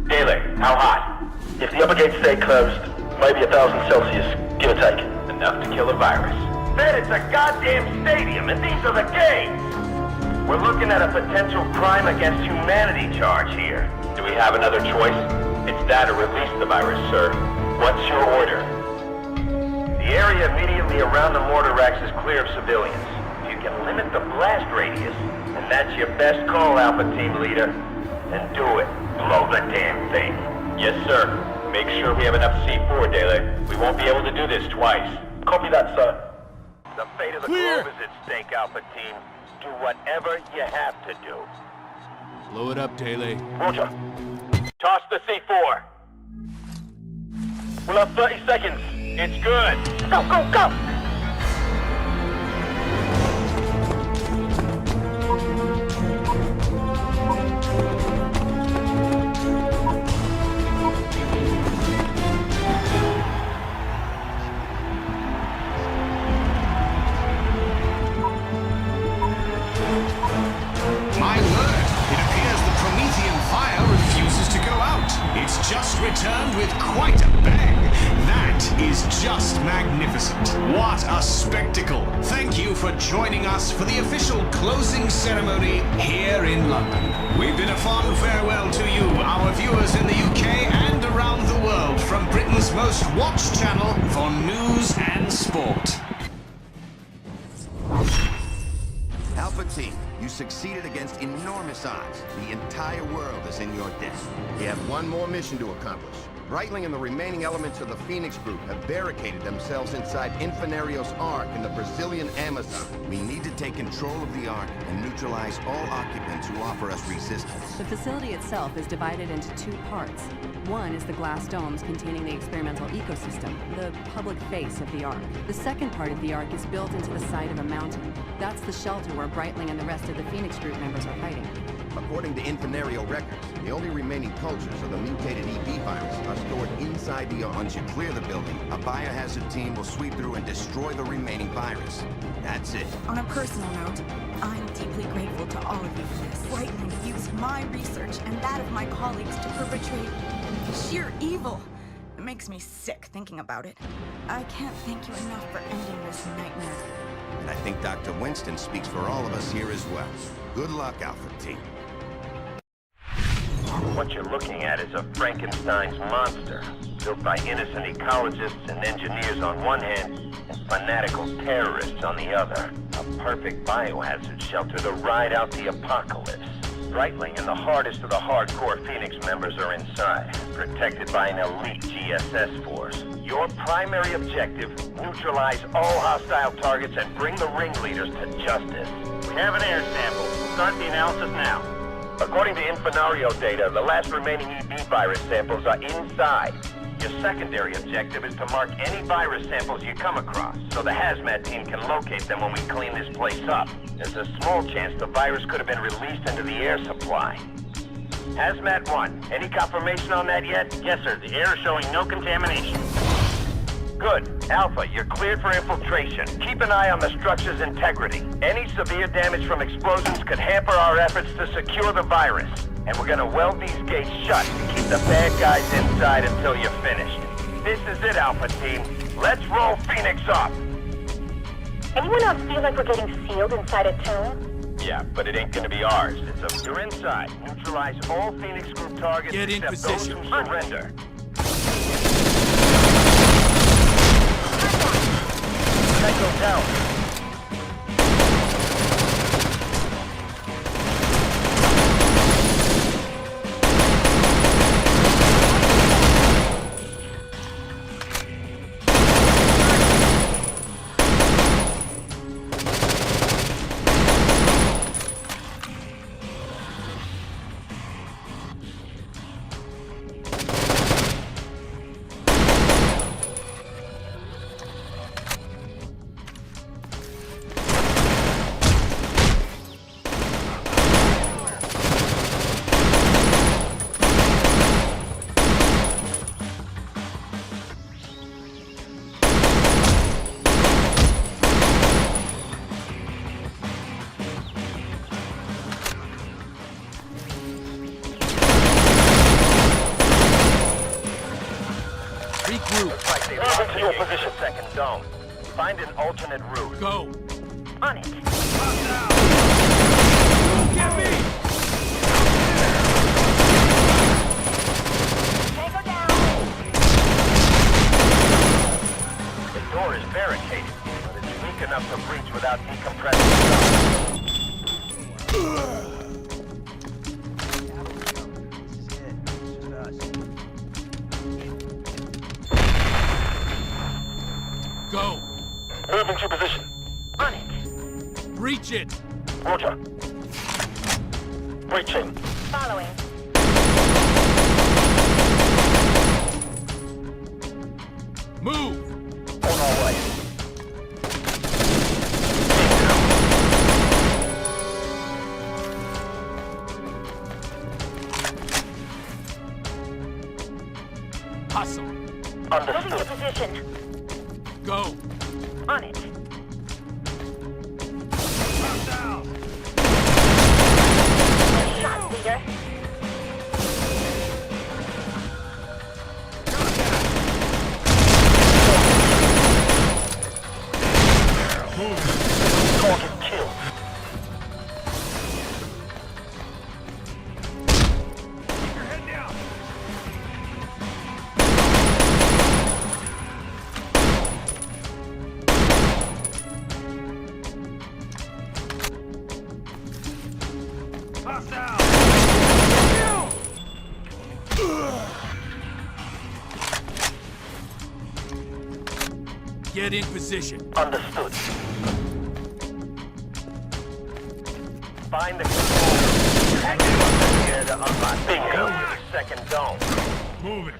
Daly, how hot? If the upper gates stay closed, maybe 1,000 Celsius, give or take. Enough to kill a virus. Fed, it's a goddamn stadium, and these are the games! We're looking at a potential crime against humanity charge here. Do we have another choice? It's that or release the virus, sir. What's your order? The area immediately around the mortar racks is clear of civilians. You can limit the blast radius, and that's your best call, Alpha Team Leader. And do it. Blow the damn thing. Yes, sir. Make sure we have enough C4, Daly. We won't be able to do this twice. Copy that, sir. The fate of the globe is at stake, Alpha Team. Do whatever you have to do. Blow it up, Daly. Roger. Toss the C4. We'll have 30 seconds. It's good. Go, go, go! My word, it appears the Promethean fire refuses to go out. It's just returned with quite a bang. That is just magnificent. What a spectacle. Thank you for joining us for the official closing ceremony here in London. We bid a fond farewell to you, our viewers in the UK and around the world, from Britain's most watched channel for news and sport. Alpha Team, you succeeded against enormous odds. The entire world is in your debt. We have one more mission to accomplish. Brightling and the remaining elements of the Phoenix Group have barricaded themselves inside Infinario's Ark in the Brazilian Amazon. We need to take control of the Ark and neutralize all occupants who offer us resistance. The facility itself is divided into two parts. One is the glass domes containing the experimental ecosystem, the public face of the Ark. The second part of the Ark is built into the side of a mountain. That's the shelter where Brightling and the rest of the Phoenix Group members are hiding. According to Infinario records, the only remaining cultures of the mutated EB virus are stored inside the Ark. Once you clear the building, a biohazard team will sweep through and destroy the remaining virus. That's it. On a personal note, I'm deeply grateful to all of you for this. Brightling used my research and that of my colleagues to perpetrate sheer evil. It makes me sick thinking about it. I can't thank you enough for ending this nightmare. And I think Dr. Winston speaks for all of us here as well. Good luck, Alpha Team. What you're looking at is a Frankenstein's monster, built by innocent ecologists and engineers on one hand, and fanatical terrorists on the other. A perfect biohazard shelter to ride out the apocalypse. Brightling and the hardest of the hardcore Phoenix members are inside, protected by an elite GSS force. Your primary objective, neutralize all hostile targets and bring the ringleaders to justice. We have an air sample. Start the analysis now. According to Infinario data, the last remaining EB virus samples are inside. Your secondary objective is to mark any virus samples you come across, so the hazmat team can locate them when we clean this place up. There's a small chance the virus could have been released into the air supply. Hazmat 1, any confirmation on that yet? Yes, sir. The air is showing no contamination. Good. Alpha, you're cleared for infiltration. Keep an eye on the structure's integrity. Any severe damage from explosions could hamper our efforts to secure the virus. And we're gonna weld these gates shut to keep the bad guys inside until you're finished. This is it, Alpha Team. Let's roll Phoenix up! Anyone else feel like we're getting sealed inside a tomb? Yeah, but it ain't gonna be ours. You're inside. Neutralize all Phoenix Group targets except those who surrender. Tango down. Move into your position. Second dome. Find an alternate route. Go. On it. Get me! Tango down. The door is barricaded, but it's weak enough to breach without decompressing. Go. Move into position. On it. Breach it. Roger. Breaching. Following. Move. On our way. Hustle. Moving to position. Go. On it. Down. Nice shot, leader. Target killed. Keep your head down. Get in position. Understood. Find the controller. Activate here to unlock the second dome. Move it.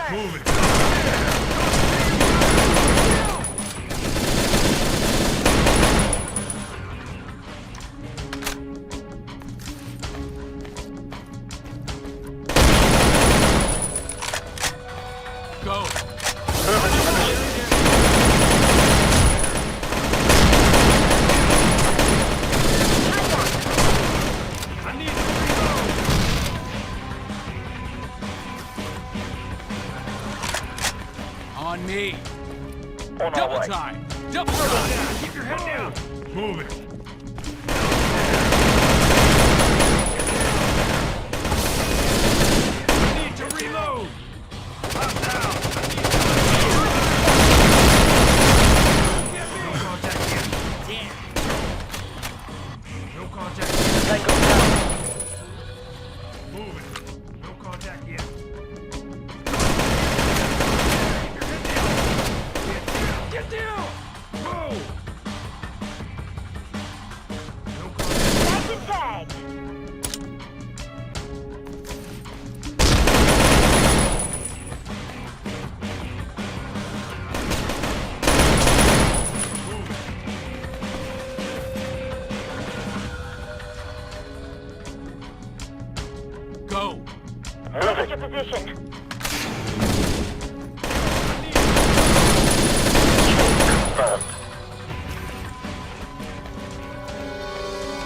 Move it. Go. On me. On our Double way. time. Double time. Keep your head down. Move it. I need to reload. I'm down. No contact yet. Damn. No contact yet. Tango down. Move it. No contact yet. Get down! Whoa! No contact. Tag. Go. What is your position?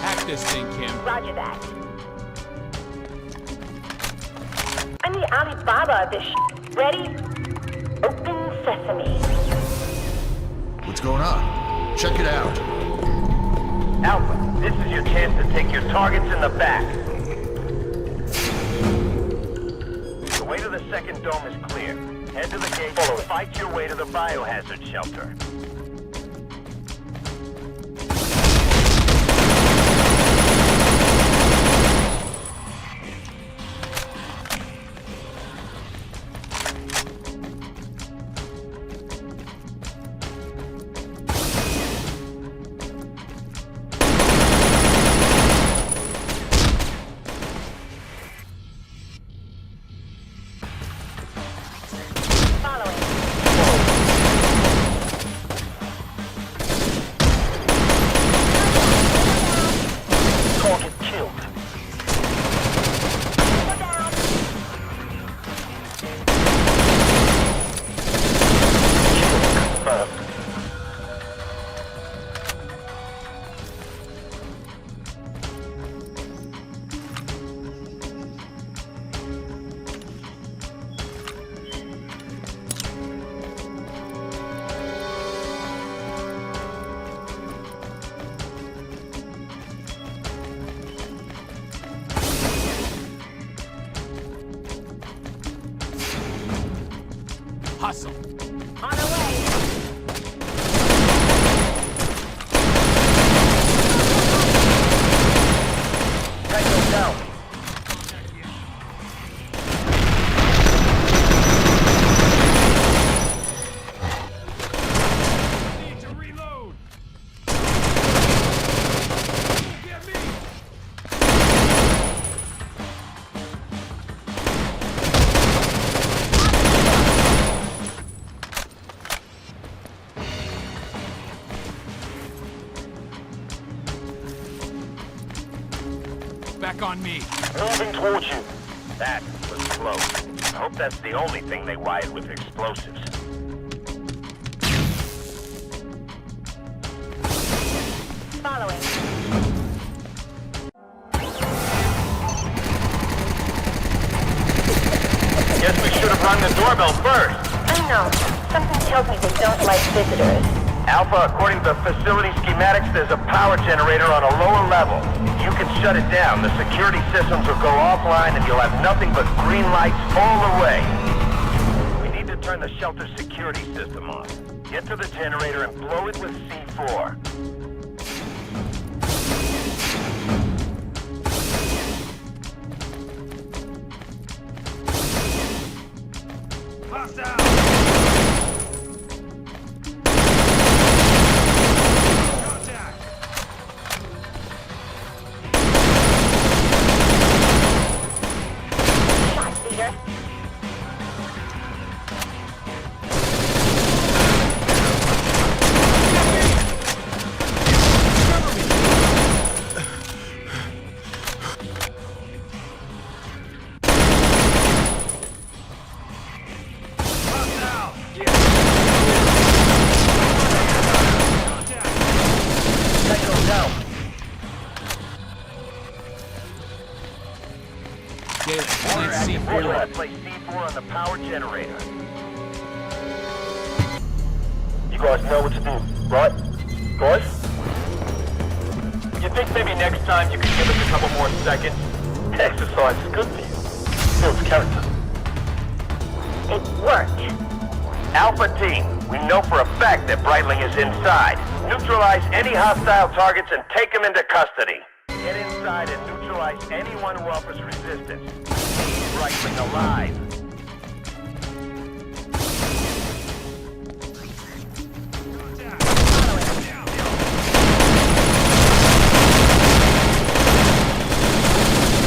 Hack this thing, Kim. Roger that. I'm the Alibaba of this sh**. Ready? Open sesame. What's going on? Check it out. Alpha, this is your chance to take your targets in the back. The way to the second dome is clear. Head to the gate and fight your way to the biohazard shelter. Hustle. On the way. Tango down. Need to reload. Get me. Back on me. Moving towards you. That was close. I hope that's the only thing they wired with explosives. Following. Guess we should have rung the doorbell first. I know. Something tells me they don't like visitors. Alpha, according to the facility schematics, there's a power generator on a lower level. You can shut it down. The security systems will go offline and you'll have nothing but green lights all the way. We need to turn the shelter security system on. Get to the generator and blow it with C4. Place C4 on the power generator. You guys know what to do, right? Guys? You think maybe next time you could give us a couple more seconds? Exercise is good for you. Builds character. It worked. Alpha team, we know for a fact that Brightling is inside. Neutralize any hostile targets and take them into custody. Get inside and neutralize anyone who offers resistance. Brightling alive.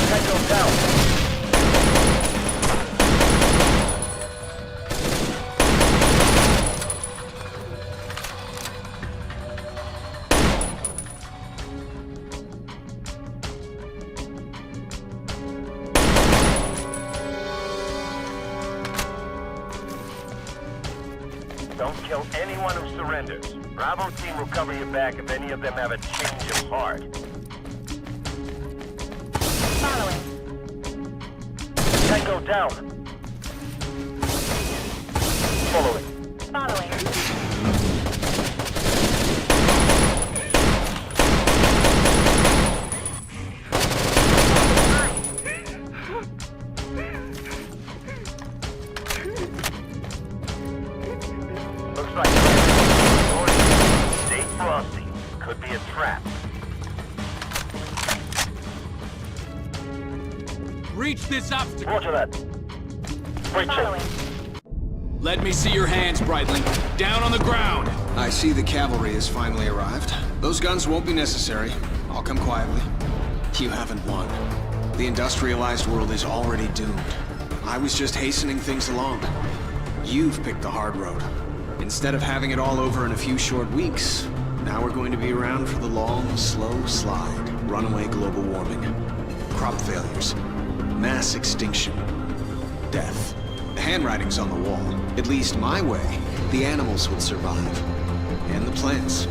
Tango down. Don't kill anyone who surrenders. Bravo team will cover your back if any of them have a change of heart. Following. Tango down. Following. Following. Looks like stay frosty. Could be a trap. Reach this obstacle. Roger that. Following. Let me see your hands, Brightling. Down on the ground. I see the cavalry has finally arrived. Those guns won't be necessary. I'll come quietly. You haven't won. The industrialized world is already doomed. I was just hastening things along. You've picked the hard road. Instead of having it all over in a few short weeks, now we're going to be around for the long, slow slide. Runaway global warming. Crop failures. Mass extinction. Death. The handwriting's on the wall. At least my way, the animals will survive. And the plants.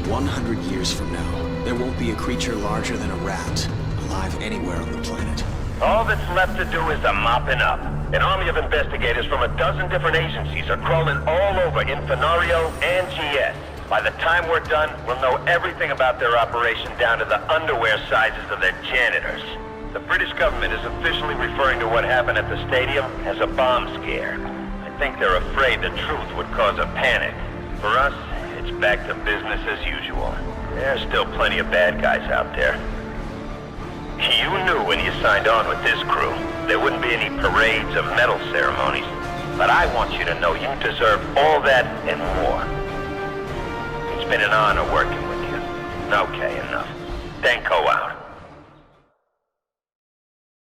100 years from now, there won't be a creature larger than a rat alive anywhere on the planet. All that's left to do is the mopping up. An army of investigators from a dozen different agencies are crawling all over Infinario and GS. By the time we're done, we'll know everything about their operation down to the underwear sizes of their janitors. The British government is officially referring to what happened at the stadium as a bomb scare. I think they're afraid the truth would cause a panic. For us, it's back to business as usual. There's still plenty of bad guys out there. You knew when you signed on with this crew, there wouldn't be any parades or medal ceremonies. But I want you to know you deserve all that and more. It's been an honor working with you. Okay, enough. Denko